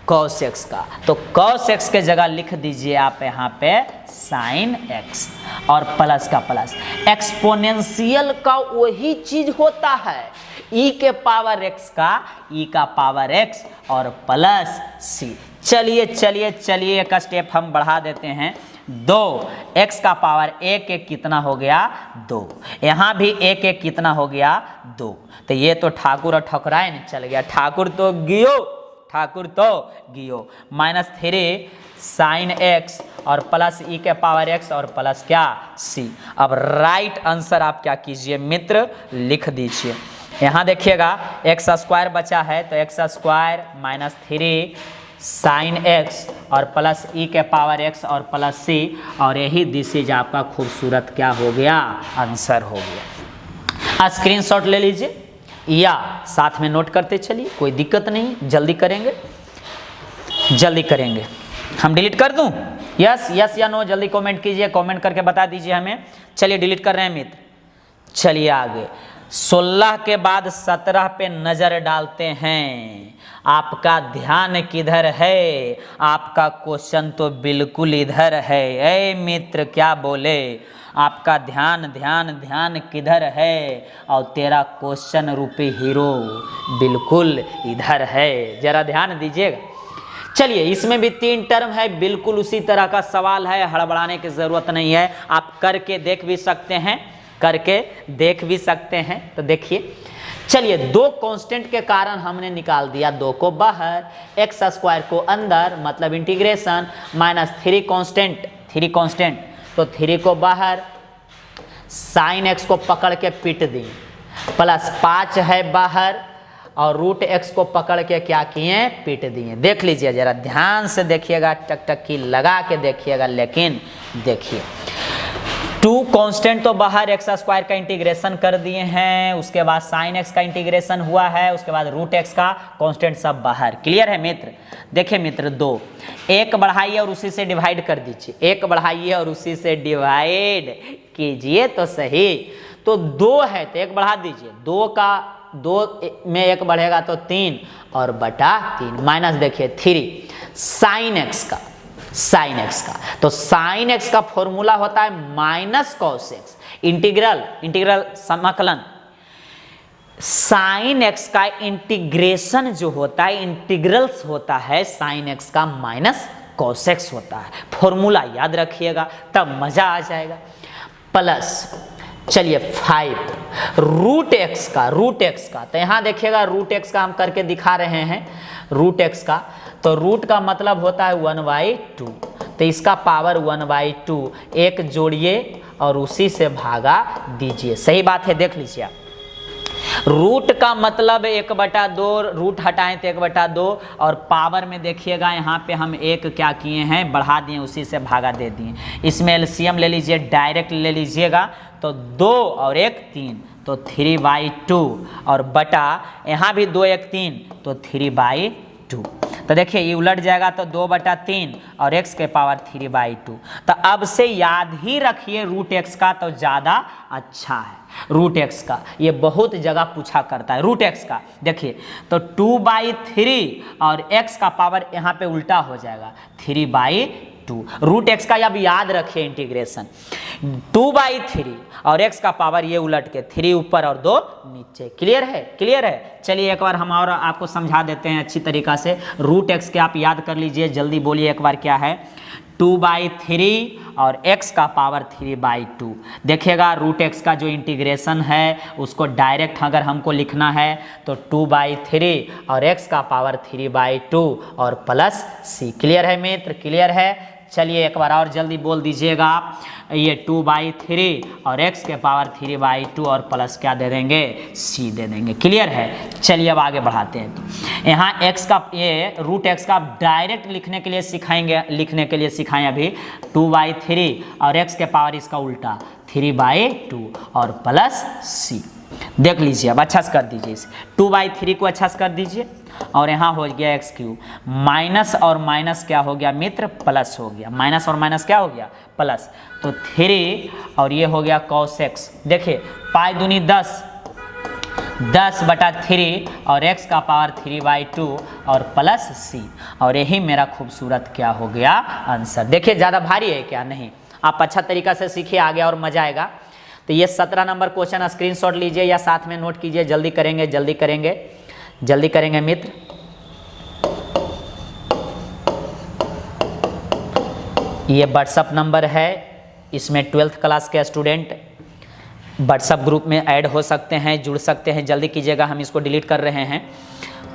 cos x का। तो cos x के जगह लिख दीजिए आप यहाँ पे sin x और प्लस का प्लस। एक्सपोनेंशियल का वही चीज होता है, e के पावर x का e का पावर x और प्लस c। चलिए चलिए चलिए एक स्टेप हम बढ़ा देते हैं। 2 x का पावर 1 1 कितना हो गया, 2। यहाँ भी 1 1 कितना हो गया, 2। तो ये तो ठाकुर और ठकुराइन नहीं चल गया, ठाकुर तो गियो, -3 sin x और प्लस e के पावर x और प्लस क्या, c। अब राइट आंसर आप क्या कीजिए मित्र, लिख दीजिए। यहाँ देखिएगा x² बचा है तो x² -3 sin x और प्लस e के पावर x और प्लस c, और यही दिस इज आपका खूबसूरत क्या हो गया, आंसर हो गया। स्क्रीनशॉट ले लीजिए या साथ में नोट करते चलिए, कोई दिक्कत नहीं, जल्दी करेंगे। हम डिलीट कर दूं, यस यस या नो, जल्दी कमेंट कीजिए, कमेंट करके बता दीजिए हमें। चलिए डिलीट कर रहे हैं मित्र। चलिए आगे, 16 के बाद 17 पे नजर डालते हैं। आपका ध्यान किधर है, आपका क्वेश्चन तो बिल्कुल इधर है। ए मित्र क्या बोले, आपका ध्यान किधर है, और तेरा क्वेश्चन रूपी हीरो बिल्कुल इधर है, जरा ध्यान दीजिएगा। चलिए इसमें भी 3 टर्म है, बिल्कुल उसी तरह का सवाल है, हड़बड़ाने की जरूरत नहीं है, आप करके देख भी सकते हैं। तो देखिए, चलिए 2 कांस्टेंट के कारण हमने निकाल दिया, 2 को बाहर, x² को अंदर, मतलब इंटीग्रेशन, -3 कांस्टेंट, तो 3 को बाहर, sin x को पकड़ के पीट दी, प्लस 5 है बाहर और √x को पकड़ के क्या किए, पीट दिए। देख लीजिए, जरा ध्यान से देखिएगा, टकटकी लगा के देखिएगा, लेकिन देखिए 2 कांस्टेंट तो बाहर, x² का इंटीग्रेशन कर दिए हैं, उसके बाद sin x का इंटीग्रेशन हुआ है, उसके बाद √x का कांस्टेंट सब बाहर। क्लियर है मित्र? देखिए मित्र, 2 1 बढ़ाइए और उसी से डिवाइड कर दीजिए, 1 बढ़ाइए और उसी से डिवाइड कीजिए तो सही। तो 2 है तो 1 बढ़ा दीजिए, 2 में 1 बढ़ेगा तो 3 और बटा 3, माइनस देखिए 3 sin x का, तो sin x का फॉर्मूला होता है -cos x, इंटीग्रल समाकलन। sin x का इंटीग्रेशन जो होता है, इंटीग्रल्स होता है, sin x का -cos x होता है। फॉर्मूला याद रखिएगा, तब मजा आ जाएगा। प्लस चलिए 5 रूट एक्स का तो यहाँ देखिएगा रूट एक्स का हम करके दिखा रहे हैं। रूट एक्स का तो रूट का मतलब होता है 1/2, तो इसका पावर 1/2 एक जोड़िए और उसी से भागा दीजिए। सही बात है, देख लीजिए आप। रूट का मतलब 1/2, रूट हटाएं तो 1/2 और पावर में देखिएगा यहाँ पे हम एक क्या किए हैं, बढ़ा दिए, उसी से भागा दे दिए। इसमें एलसीएम ले लीजिए, डायरेक्ट ले लीजिएगा तो 2 और 1 3 तो 3/2 और बटा यहाँ भी 2 1 3 तो 3/2। तो देखिए ये उलट जाएगा तो 2/3 और x के पावर 3/2। तो अब से याद ही रखिए रूट x का तो ज़्यादा अच्छा है। रूट x का ये बहुत जगह पूछा करता है। रूट x का देखिए तो 2/3 और x का पावर यहाँ पे उल्टा हो जाएगा 3/2। रूट x का अब याद रखिए इंटीग्रेशन 2/3 और x का पावर ये उलट के 3 ऊपर और 2 नीचे। क्लियर है, क्लियर है। चलिए एक बार हम और आपको समझा देते हैं अच्छी तरीका से। रूट x के आप याद कर लीजिए, जल्दी बोलिए एक बार क्या है। 2/3 और x का पावर 3/2। देखिएगा रूट x का जो इंटीग्रेशन है उसको डायरेक्ट अगर हमको लिखना है तो 2/3 और x का पावर 3/2 और प्लस c। क्लियर है मित्र, क्लियर है। चलिए एक बार और जल्दी बोल दीजिएगा आप, ये 2/3 और x के पावर 3/2 और प्लस क्या दे देंगे, c दे देंगे। क्लियर है। चलिए अब आगे बढ़ाते हैं। तो यहाँ x का ये रूट x का आप डायरेक्ट लिखने के लिए सिखाएंगे, लिखने के लिए सिखाएं अभी 2/3 और x के पावर इसका उल्टा 3/2 और प्लस c। देख लीजिए अब अच्छा से कर दीजिए इसे। 2/3 को अच्छा से कर दीजिए और यहाँ हो गया x3, माइनस और माइनस क्या हो गया मित्र, प्लस हो गया। माइनस और माइनस क्या हो गया, प्लस। तो 3 और ये हो गया cos x। देखिए पाई दूनी 10/3 और x का पावर 3/2 और प्लस c। और यही मेरा खूबसूरत क्या हो गया आंसर। देखिए ज़्यादा भारी है क्या, नहीं। आप अच्छा तरीका से सीखिए, आगे और मजा आएगा। तो ये 17 नंबर क्वेश्चन स्क्रीनशॉट लीजिए या साथ में नोट कीजिए। जल्दी करेंगे, जल्दी करेंगे, जल्दी करेंगे मित्र। ये व्हाट्सअप नंबर है, इसमें 12th क्लास के स्टूडेंट व्हाट्सअप ग्रुप में ऐड हो सकते हैं, जुड़ सकते हैं। जल्दी कीजिएगा, हम इसको डिलीट कर रहे हैं।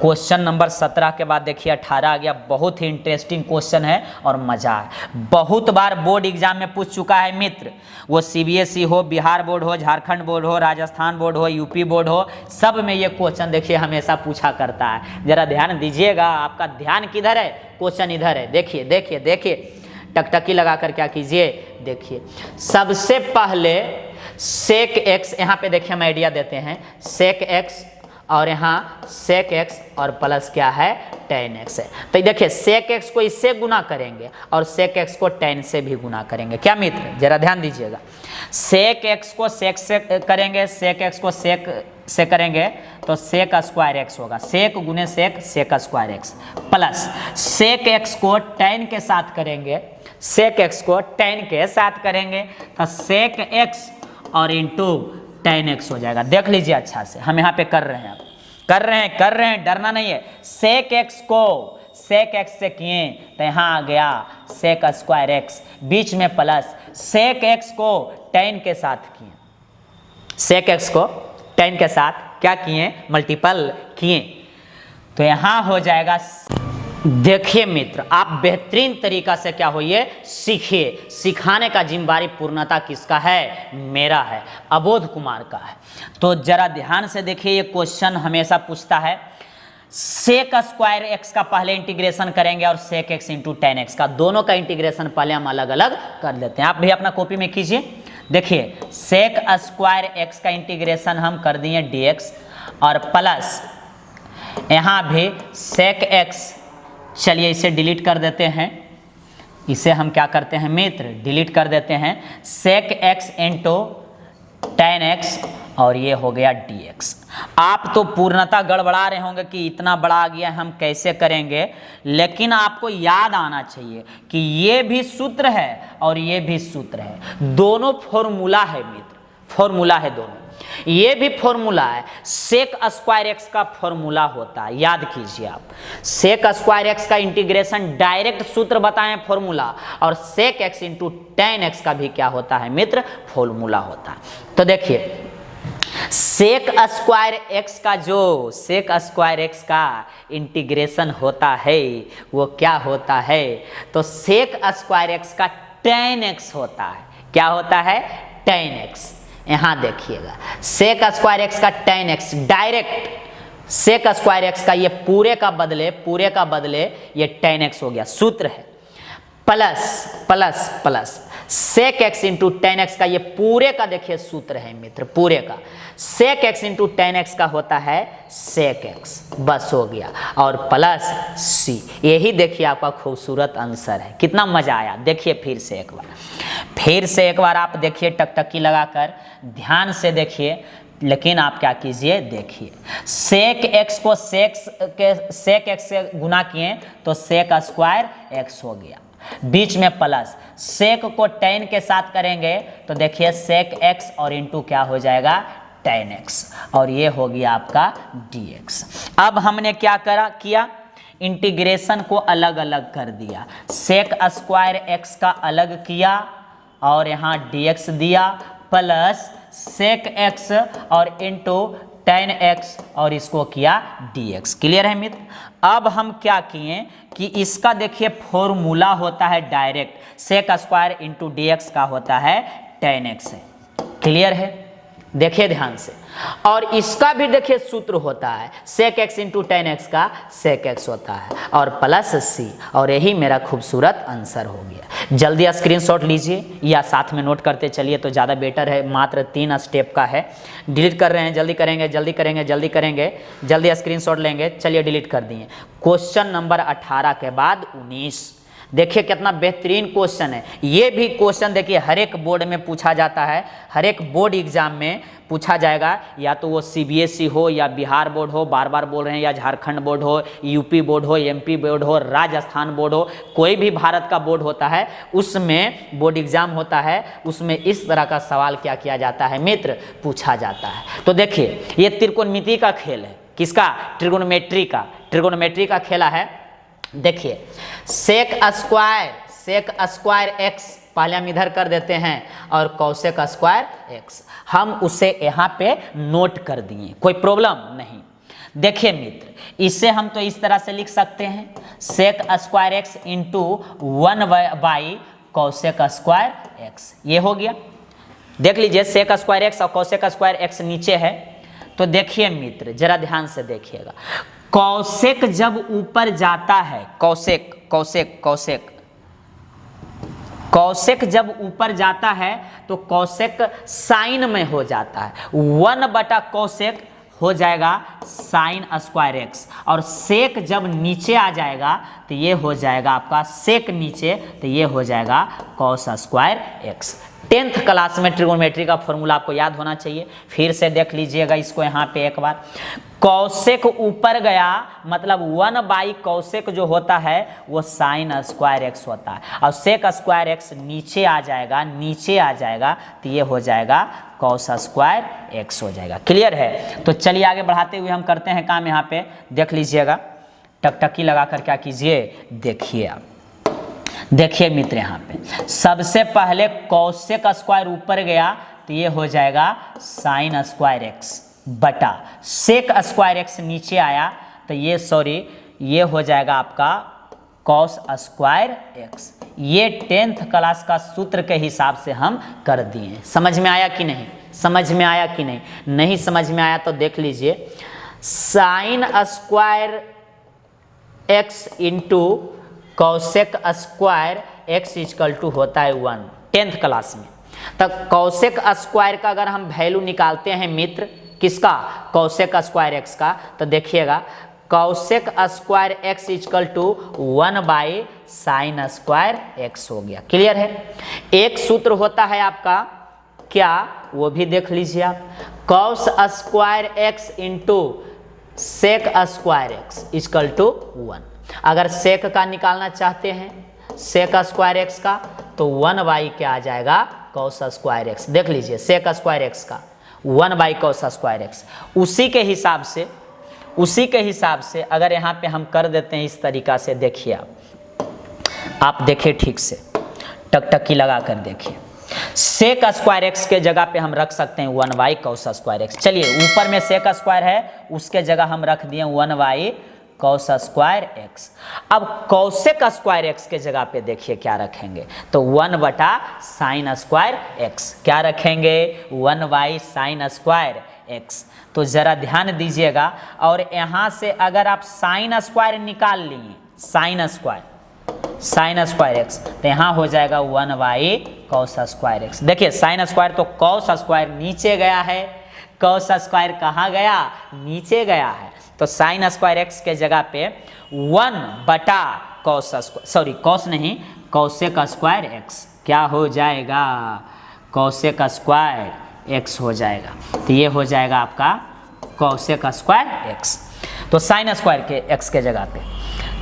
क्वेश्चन नंबर 17 के बाद देखिए 18 आ गया। बहुत ही इंटरेस्टिंग क्वेश्चन है और मजा है। बहुत बार बोर्ड एग्जाम में पूछ चुका है मित्र, वो CBSE हो, बिहार बोर्ड हो, झारखंड बोर्ड हो, राजस्थान बोर्ड हो, यूपी बोर्ड हो, सब में ये क्वेश्चन देखिए हमेशा पूछा करता है। जरा ध्यान दीजिएगा, आपका ध्यान किधर है, क्वेश्चन इधर है। देखिए देखिए देखिए, टकटकी लगाकर क्या कीजिए, देखिए। सबसे पहले सेक एक्स, यहाँ पे देखिए हम आइडिया देते हैं, सेक एक्स और यहाँ सेक एक्स और प्लस क्या है, टेन एक्स है। तो देखिए सेक एक्स को इससे गुना करेंगे और सेक एक्स को टेन से भी गुना करेंगे। क्या मित्र, जरा ध्यान दीजिएगा। सेक एक्स को सेक से करेंगे, सेक एक्स को सेक से करेंगे तो सेक स्क्वायर एक्स होगा। सेक गुने sec, sec square x, plus sec x को टेन के साथ करेंगे, सेक एक्स को टेन के साथ करेंगे तो सेक एक्स और इंटू टेन एक्स हो जाएगा। देख लीजिए अच्छा से, हम यहाँ पे कर रहे हैं, कर रहे हैं, डरना नहीं है। सेक एक्स को सेक एक्स से किए तो यहाँ आ गया सेक स्क्वायर एक्स, बीच में प्लस। सेक एक्स को टेन के साथ किए, सेक एक्स को टेन के साथ क्या किए, मल्टीपल किए, तो यहाँ हो जाएगा। देखिए मित्र, आप बेहतरीन तरीका से क्या होइए, सीखिए। सिखाने का जिम्मेदारी पूर्णता किसका है, मेरा है, अबोध कुमार का है। तो जरा ध्यान से देखिए, ये क्वेश्चन हमेशा पूछता है। सेक स्क्वायर एक्स का पहले इंटीग्रेशन करेंगे और sec x into tan x का, दोनों का इंटीग्रेशन पहले हम अलग अलग कर लेते हैं। आप भी अपना कॉपी में कीजिए। देखिए सेक स्क्वायर एक्स का इंटीग्रेशन हम कर दिए dx और प्लस यहाँ भी सेक एक्स, चलिए इसे डिलीट कर देते हैं। इसे हम क्या करते हैं मित्र, डिलीट कर देते हैं। Sec x into tan x और ये हो गया dx। आप तो पूर्णता गड़बड़ा रहे होंगे कि इतना बड़ा आ गया, हम कैसे करेंगे, लेकिन आपको याद आना चाहिए कि ये भी सूत्र है और ये भी सूत्र है, दोनों फॉर्मूला है मित्र, फॉर्मूला है दोनों। ये भी फॉर्मूला है, सेक स्क्वायर एक्स का फॉर्मूला होता है, याद कीजिए आप। सेक स्क्वायर एक्स का इंटीग्रेशन डायरेक्ट सूत्र बताएं फॉर्मूला, और sec x into tan x का भी क्या होता है मित्र, फॉर्मूला होता है। तो देखिए सेक स्क्वायर एक्स का जो सेक स्क्वायर एक्स का इंटीग्रेशन होता है वो क्या होता है, तो सेक स्क्वायर एक्स का टेन एक्स होता है। क्या होता है, टेन एक्स। यहां देखिएगा सेक स्क्वायर एक्स का tan x, direct sec square x का ये पूरे का बदले ये टेन एक्स हो गया, सूत्र है। Plus plus plus sec x into tan x का ये पूरे का देखिए सूत्र है मित्र, पूरे का सेक एक्स इंटू टेन एक्स का होता है सेक एक्स, बस हो गया, और प्लस सी। यही देखिए आपका खूबसूरत आंसर है। कितना मजा आया, देखिए फिर से एक बार आप देखिए, टकटकी लगाकर ध्यान से देखिए। लेकिन आप क्या कीजिए, देखिए सेक एक्स को सेक एक्स से गुना किए तो सेक स्क्वायर एक्स हो गया, बीच में प्लस, सेक को टेन के साथ करेंगे तो देखिए सेक एक्स और इंटू क्या हो जाएगा, टेन एक्स, और ये हो गया आपका डी एक्स। अब हमने क्या किया, इंटीग्रेशन को अलग अलग कर दिया, सेक स्क्वायर एक्स का अलग किया और यहाँ डी एक्स दिया, प्लस सेक एक्स और इंटू टेन एक्स और इसको किया डी एक्स। क्लियर है मित्र। अब हम क्या किए कि इसका देखिए फॉर्मूला होता है direct, sec square into d x का होता है टेन एक्स है। क्लियर है, देखिए ध्यान से। और इसका भी देखिए सूत्र होता है, sec x into tan x sec सेक एक्स होता है और प्लस सी, और यही मेरा खूबसूरत आंसर हो गया। जल्दी स्क्रीनशॉट लीजिए या साथ में नोट करते चलिए तो ज़्यादा बेटर है, मात्र 3 स्टेप का है। डिलीट कर रहे हैं, जल्दी करेंगे, जल्दी स्क्रीनशॉट लेंगे। चलिए डिलीट कर दिए। क्वेश्चन नंबर 18 के बाद 19, देखिए कितना बेहतरीन क्वेश्चन है। ये भी क्वेश्चन देखिए हर एक बोर्ड में पूछा जाता है, हर एक बोर्ड एग्जाम में पूछा जाएगा, या तो वो सीबीएसई हो या बिहार बोर्ड हो, बार बार बोल रहे हैं, या झारखंड बोर्ड हो, यूपी बोर्ड हो, एमपी बोर्ड हो, राजस्थान बोर्ड हो, कोई भी भारत का बोर्ड होता है उसमें बोर्ड एग्जाम होता है, उसमें इस तरह का सवाल क्या किया जाता है मित्र, पूछा जाता है। तो देखिए ये त्रिकोणमिति का खेल है, किसका, ट्रिगोनोमेट्री का खेला है। देखिए सेक स्क्वायर एक्स पहले हम इधर कर देते हैं और कौसेक स्क्वायर एक्स हम उसे यहाँ पे नोट कर दिए, कोई प्रॉब्लम नहीं। देखिए मित्र, इसे हम तो इस तरह से लिख सकते हैं, sec square x into 1 by cosec square x, ये हो गया। देख लीजिए सेक स्क्वायर एक्स और कौसेक स्क्वायर एक्स नीचे है। तो देखिए मित्र जरा ध्यान से देखिएगा, कौसेक जब ऊपर जाता है, कौसेक जब ऊपर जाता है तो कौसेक साइन में हो जाता है, 1 बटा कौसेक हो जाएगा साइन स्क्वायर एक्स, और सेक जब नीचे आ जाएगा तो ये हो जाएगा आपका सेक नीचे, तो ये हो जाएगा cos square x. 10th class में ट्रिगोनोमेट्री का फॉर्मूला आपको याद होना चाहिए। फिर से देख लीजिएगा इसको यहाँ पे एक बार, कौसेक ऊपर गया मतलब 1 बाई कौसेक जो होता है वो साइन स्क्वायर एक्स होता है, और सेक स्क्वायर एक्स नीचे आ जाएगा तो ये हो जाएगा कॉस स्क्वायर एक्स हो जाएगा। क्लियर है। तो चलिए आगे बढ़ाते हुए हम करते हैं काम। यहाँ पे देख लीजिएगा, टकटकी लगाकर क्या कीजिए, देखिए आप, देखिए मित्र यहाँ पे सबसे पहले कौसेक स्क्वायर ऊपर गया तो ये हो जाएगा साइन स्क्वायर एक्स बटा सेक स्क्वायर एक्स नीचे आया तो ये हो जाएगा आपका कॉस स्क्वायर एक्स। ये 10th क्लास का सूत्र के हिसाब से हम कर दिए। समझ में आया कि नहीं, नहीं समझ में आया तो देख लीजिए, sine square x into cosec square x equal to होता है 1 10th क्लास में। तब कौसेक स्क्वायर का अगर हम वैल्यू निकालते हैं मित्र, किसका, कौसेक स्क्वायर एक्स का, तो देखिएगा cosec square x equal to 1 by sine square x हो गया। क्लियर है। एक सूत्र होता है आपका क्या, वो भी देख लीजिए आप, cos square x into sec square x equal to 1। अगर सेक का निकालना चाहते हैं सेक स्क्वायर एक्स का तो 1 बाई क्या आ जाएगा, कॉस स्क्वायर एक्स। देख लीजिए सेक स्क्वायर एक्स का 1 बाई कॉस स्क्वायर एक्स। उसी के हिसाब से अगर यहाँ पे हम कर देते हैं इस तरीका से, देखिए आप देखिए ठीक से, टकटकी लगा कर देखिए, सेक स्क्वायर एक्स के जगह पे हम रख सकते हैं 1 बाई कॉस स्क्वायर एक्स। चलिए ऊपर में सेक स्क्वायर है, उसके जगह हम रख दिए 1 बाई कॉस स्क्वायर एक्स। अब कॉसेक स्क्वायर एक्स के जगह पे देखिए क्या रखेंगे, तो 1 बटा साइन स्क्वायर एक्स। क्या रखेंगे? 1 बाई साइन स्क्वायर एक्स। तो जरा ध्यान दीजिएगा, और यहाँ से अगर आप साइन स्क्वायर निकाल लिए, साइन स्क्वायर एक्स, तो यहाँ हो जाएगा 1 बाई कॉस स्क्वायर एक्स। देखिए साइन स्क्वायर तो कॉस स्क्वायर नीचे गया है, कॉस स्क्वायर कहाँ गया? नीचे गया है। तो साइन स्क्वायर एक्स के जगह पे 1 बटा कॉस स्क्वायर, सॉरी कॉस नहीं, कॉसेक स्क्वायर एक्स। क्या हो जाएगा? कॉसेक स्क्वायर एक्स हो जाएगा। तो ये हो जाएगा आपका कॉसेक स्क्वायर एक्स। तो साइन स्क्वायर के एक्स के जगह पे,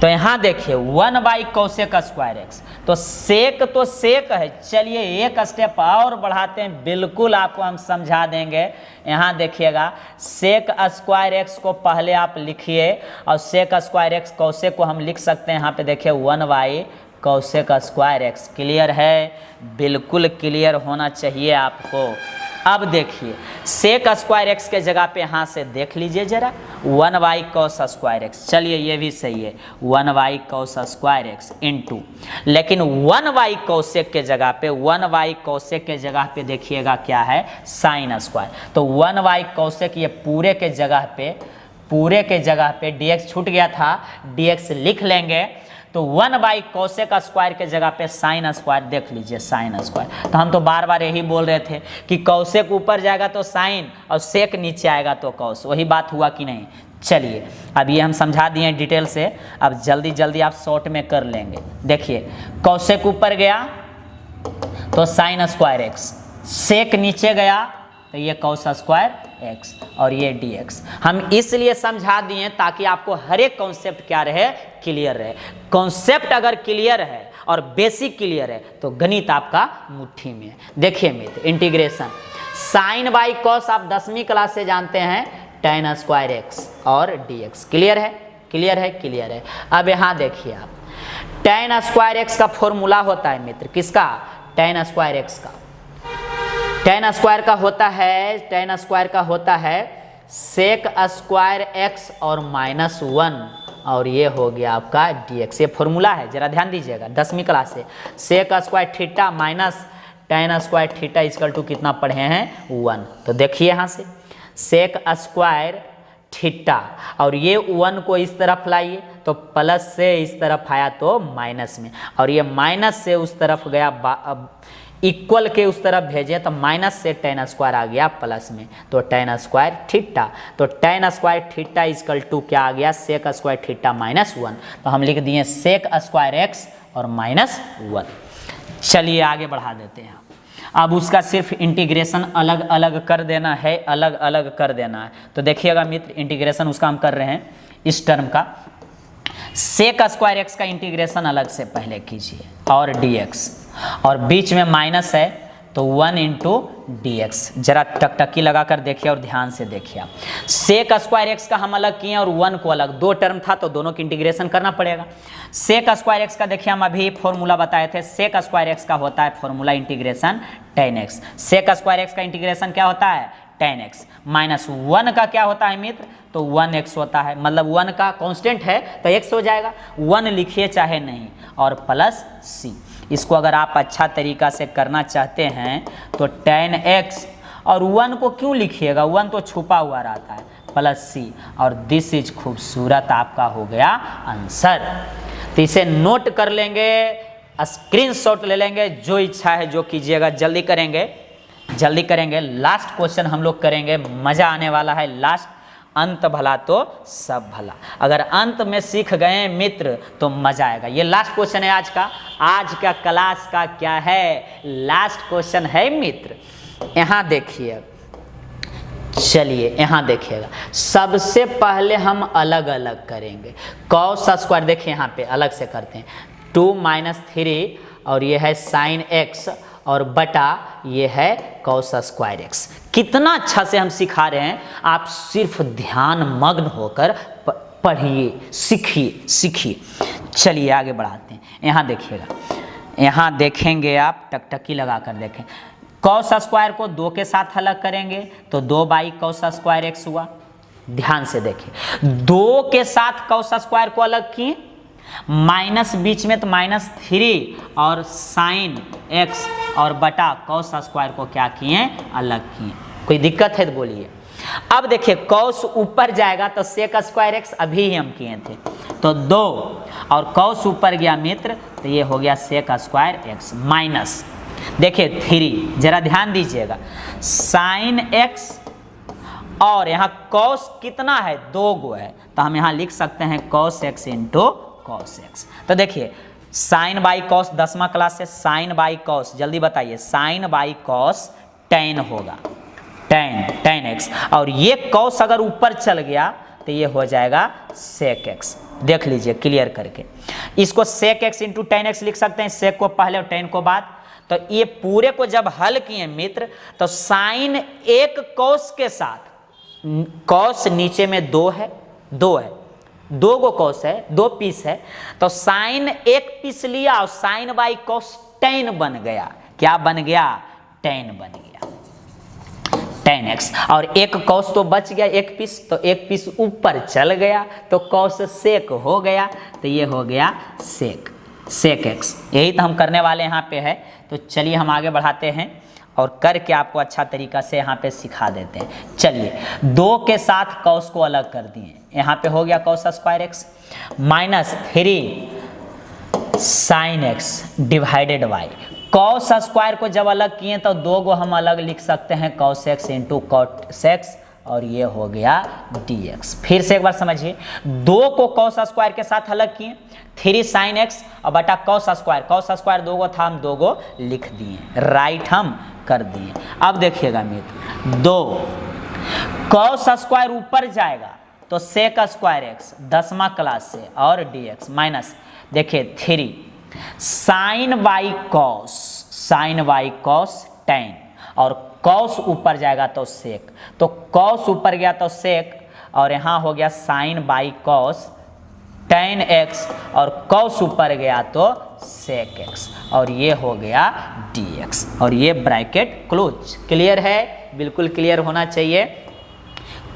तो यहाँ देखिए 1 बाई कॉसेक स्क्वायर एक्स। तो सेक है। चलिए एक स्टेप और बढ़ाते हैं, बिल्कुल आपको हम समझा देंगे। यहाँ देखिएगा, सेक स्क्वायर एक्स को पहले आप लिखिए, और सेक स्क्वायर एक्स कॉसेक को हम लिख सकते हैं यहाँ पे देखिए 1 by cosec square x. Clear है? बिल्कुल क्लियर होना चाहिए आपको। अब देखिए सेक स्क्वायर एक्स के जगह पे यहाँ से देख लीजिए जरा, 1 बाई कॉस स्क्वायर एक्स। चलिए ये भी सही है, 1 by cos square x into, लेकिन 1 बाई कॉसेक के जगह पे, 1 बाई कॉसेक के जगह पे देखिएगा क्या है? Sine square. तो 1 बाई कॉसेक, ये पूरे के जगह पे dx छूट गया था, dx लिख लेंगे। तो 1 बाई कॉसेक स्क्वायर के जगह पे साइन स्क्वायर, देख लीजिए साइन स्क्वायर। तो हम तो बार बार यही बोल रहे थे कि कॉसेक ऊपर जाएगा तो साइन, और सेक नीचे आएगा तो कॉस। वही बात हुआ कि नहीं? चलिए अब ये हम समझा दिए डिटेल से, अब जल्दी जल्दी आप शॉर्ट में कर लेंगे। देखिए कॉसेक ऊपर गया तो साइन स्क्वायर एक्स, सेक नीचे गया तो ये कॉस स्क्वायर एक्स, और ये dx। हम इसलिए समझा दिए ताकि आपको हर एक कॉन्सेप्ट क्या रहे? क्लियर रहे। कॉन्सेप्ट अगर क्लियर है और बेसिक क्लियर है तो गणित आपका मुट्ठी में है। देखिए मित्र, इंटीग्रेशन साइन बाई कॉस आप 10वीं क्लास से जानते हैं, tan स्क्वायर एक्स और dx। क्लियर है? क्लियर है? क्लियर है। अब यहाँ देखिए आप, tan स्क्वायर एक्स का फॉर्मूला होता है मित्र, किसका? tan स्क्वायर एक्स का। tan स्क्वायर का होता है सेक स्क्वायर एक्स और -1, और ये हो गया आपका dx। ये फॉर्मूला है, जरा ध्यान दीजिएगा 10वीं क्लास से। Sec square theta minus tan square theta equal to कितना पढ़े हैं? 1। तो देखिए यहाँ से सेक स्क्वायर थीटा, और ये 1 को इस तरफ लाइए तो प्लस से इस तरफ आया तो माइनस में, और ये माइनस से उस तरफ गया, इक्वल के उस तरफ भेजे तो माइनस से tan स्क्वायर आ गया प्लस में, तो tan स्क्वायर थीटा। तो tan square theta equal to क्या आ गया? Sec square theta -1। तो हम लिख दिए सेक स्क्वायर एक्स और -1। चलिए आगे बढ़ा देते हैं। अब उसका सिर्फ इंटीग्रेशन अलग अलग कर देना है, अलग अलग कर देना है। तो देखिएगा मित्र, इंटीग्रेशन उसका हम कर रहे हैं इस टर्म का। सेक स्क्वायर एक्स का इंटीग्रेशन अलग से पहले कीजिए, और dx, और बीच में माइनस है तो 1 इंटू dx। जरा टकटकी लगा कर देखिए और ध्यान से देखिए। सेक स्क्वायर एक्स का हम अलग किए और 1 को अलग, 2 टर्म था तो दोनों की इंटीग्रेशन करना पड़ेगा। सेक स्क्वायर एक्स का देखिए हम अभी फॉर्मूला बताए थे, सेक स्क्वायर एक्स का होता है formula integration tan x। Sec square x का इंटीग्रेशन क्या होता है? tan x। -1 का क्या होता है मित्र? तो 1x होता है, मतलब 1 का कांस्टेंट है तो x हो जाएगा, 1 लिखिए चाहे नहीं, और प्लस c। इसको अगर आप अच्छा तरीका से करना चाहते हैं तो tan x, और 1 को क्यों लिखिएगा? 1 तो छुपा हुआ रहता है, प्लस c, और दिस इज खूबसूरत आपका हो गया आंसर। तो इसे नोट कर लेंगे, स्क्रीनशॉट ले लेंगे, जो इच्छा है जो कीजिएगा, जल्दी करेंगे। लास्ट क्वेश्चन हम लोग करेंगे, मजा आने वाला है। लास्ट, अंत भला तो सब भला। अगर अंत में सीख गए मित्र तो मजा आएगा। ये लास्ट क्वेश्चन है आज का क्लास का क्या है? लास्ट क्वेश्चन है मित्र। यहाँ देखिए, चलिए यहाँ देखिएगा, सबसे पहले हम अलग अलग करेंगे। कॉस स्क्वायर देखिए यहाँ पे अलग से करते हैं, 2 - 3, और ये है साइन एक्स, और बटा ये है कॉस स्क्वायर एक्स। कितना अच्छा से हम सिखा रहे हैं, आप सिर्फ ध्यान मग्न होकर पढ़िए, सीखिए। चलिए आगे बढ़ाते हैं। यहाँ देखिएगा, यहाँ देखेंगे आप, टकटकी लगा कर देखें। कॉस स्क्वायर को 2 के साथ अलग करेंगे तो 2 कॉस स्क्वायर एक्स हुआ। ध्यान से देखिए, 2 के साथ कॉस स्क्वायर को अलग किए, माइनस बीच में तो -3 और साइन एक्स और बटा कॉस स्क्वायर को क्या किए, अलग किए। कोई दिक्कत है तो बोलिए। अब देखिए कॉस ऊपर जाएगा तो सेक स्क्वायर एक्स अभी ही हम किए थे, तो 2 और कॉस ऊपर गया मित्र तो ये हो गया सेक स्क्वायर एक्स माइनस, देखिए 3, जरा ध्यान दीजिएगा, साइन एक्स और यहाँ कॉस कितना है, 2 गो है, तो हम यहाँ लिख सकते हैं cos x into cos x. तो देखिए साइन बाई कॉस 10वां क्लास से, साइन बाई कॉस, जल्दी बताइए, साइन बाई कॉस टेन होगा, टेन एक्स, और ये कॉस अगर ऊपर चल गया तो ये हो जाएगा सेक एक्स। देख लीजिए क्लियर करके, इसको sec x into tan x लिख सकते हैं, सेक को पहले और टेन को बाद। तो ये पूरे को जब हल किए मित्र तो साइन एक कॉस के साथ, कॉस नीचे में 2 है, 2 गो कॉस है, 2 पीस है, तो साइन एक पीस लिया और साइन बाई कॉस टेन बन गया। क्या बन गया, टेन बन गया, 10x। और एक कॉस तो बच गया एक पीस, तो एक पीस ऊपर चल गया तो कॉस सेक हो गया, तो ये हो गया सेक एक्स। यही तो हम करने वाले यहाँ पे है। तो चलिए हम आगे बढ़ाते हैं और करके आपको अच्छा तरीका से यहाँ पे सिखा देते हैं। चलिए 2 के साथ कॉस को अलग कर दिए, यहाँ पे हो गया cos square x -3 sine x divided by cos square को जब अलग किए तो 2 गो हम अलग लिख सकते हैं, cos x into cos x, और ये हो गया dx। फिर से एक बार समझिए, 2 को कॉस स्क्वायर के साथ अलग किए, 3 साइन एक्स और बटा कॉस स्क्वायर 2 गो था, हम 2 गो लिख दिए, राइट हम कर दिए। अब देखिएगा मित्र, 2 कॉस स्क्वायर ऊपर जाएगा तो सेक स्क्वायर एक्स 10वां क्लास से और dx माइनस, देखिए 3 साइन बाई कॉस टेन, और कॉस ऊपर जाएगा तो सेक, तो कॉस ऊपर गया तो सेक, और यहाँ हो गया sine by cos tan x, और कॉस ऊपर गया तो सेक एक्स, और ये हो गया dx, और ये ब्रैकेट क्लोज। क्लियर है, बिल्कुल क्लियर होना चाहिए,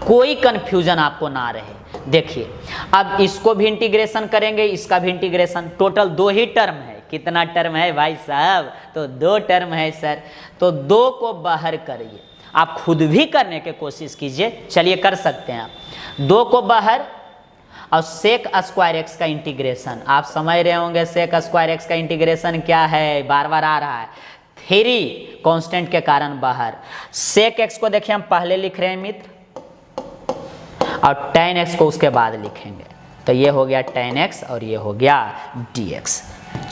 कोई कंफ्यूजन आपको ना रहे। देखिए अब इसको भी इंटीग्रेशन करेंगे, इसका भी इंटीग्रेशन, टोटल 2 ही टर्म है। कितना टर्म है भाई साहब, तो 2 टर्म है सर, तो 2 को बाहर करिए, आप खुद भी करने की कोशिश कीजिए। चलिए कर सकते हैं आप, 2 को बाहर और सेक स्क्वायर एक्स का इंटीग्रेशन, आप समझ रहे होंगे सेक स्क्वायर एक्स का इंटीग्रेशन क्या है, बार बार आ रहा है, 3 कांस्टेंट के कारण बाहर। सेक एक्स को देखिए हम पहले लिख रहे हैं मित्र, और tan x को उसके बाद लिखेंगे, तो ये हो गया tan x और ये हो गया dx।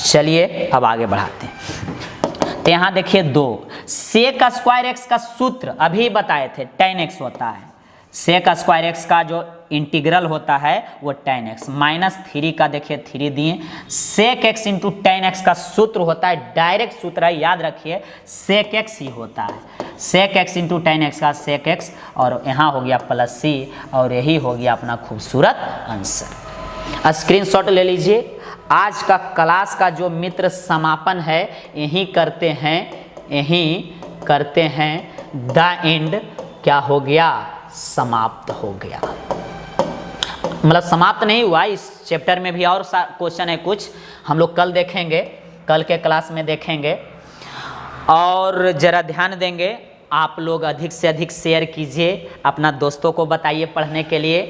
चलिए अब आगे बढ़ाते हैं। तो यहाँ देखिए 2 सेक स्क्वायर एक्स का सूत्र अभी बताए थे, tan x होता है, सेक स्क्वायर एक्स का जो इंटीग्रल होता है वो tan x, -3 का देखिए 3 दिए, sec x into tan x का सूत्र होता है, डायरेक्ट सूत्र है, याद रखिए सेक एक्स ही होता है, sec x into tan x का सेक एक्स, और यहाँ हो गया +c, और यही हो गया अपना खूबसूरत आंसर। स्क्रीनशॉट ले लीजिए। आज का क्लास का जो मित्र समापन है यही करते हैं, द एंड क्या हो गया, समाप्त हो गया, मतलब समाप्त नहीं हुआ, इस चैप्टर में भी और क्वेश्चन है कुछ, हम लोग कल देखेंगे, कल के क्लास में देखेंगे। और जरा ध्यान देंगे, आप लोग अधिक से अधिक शेयर कीजिए, अपना दोस्तों को बताइए पढ़ने के लिए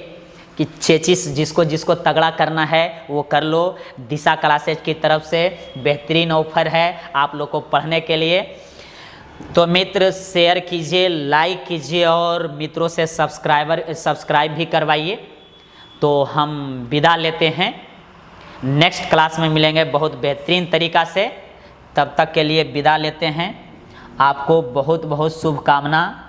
कि चेचिस जिसको तगड़ा करना है वो कर लो। दिशा क्लासेज की तरफ से बेहतरीन ऑफर है आप लोग को पढ़ने के लिए, तो मित्र शेयर कीजिए, लाइक कीजिए और मित्रों से सब्सक्राइब भी करवाइए। तो हम विदा लेते हैं, नेक्स्ट क्लास में मिलेंगे बहुत बेहतरीन तरीका से, तब तक के लिए विदा लेते हैं। आपको बहुत बहुत शुभकामना।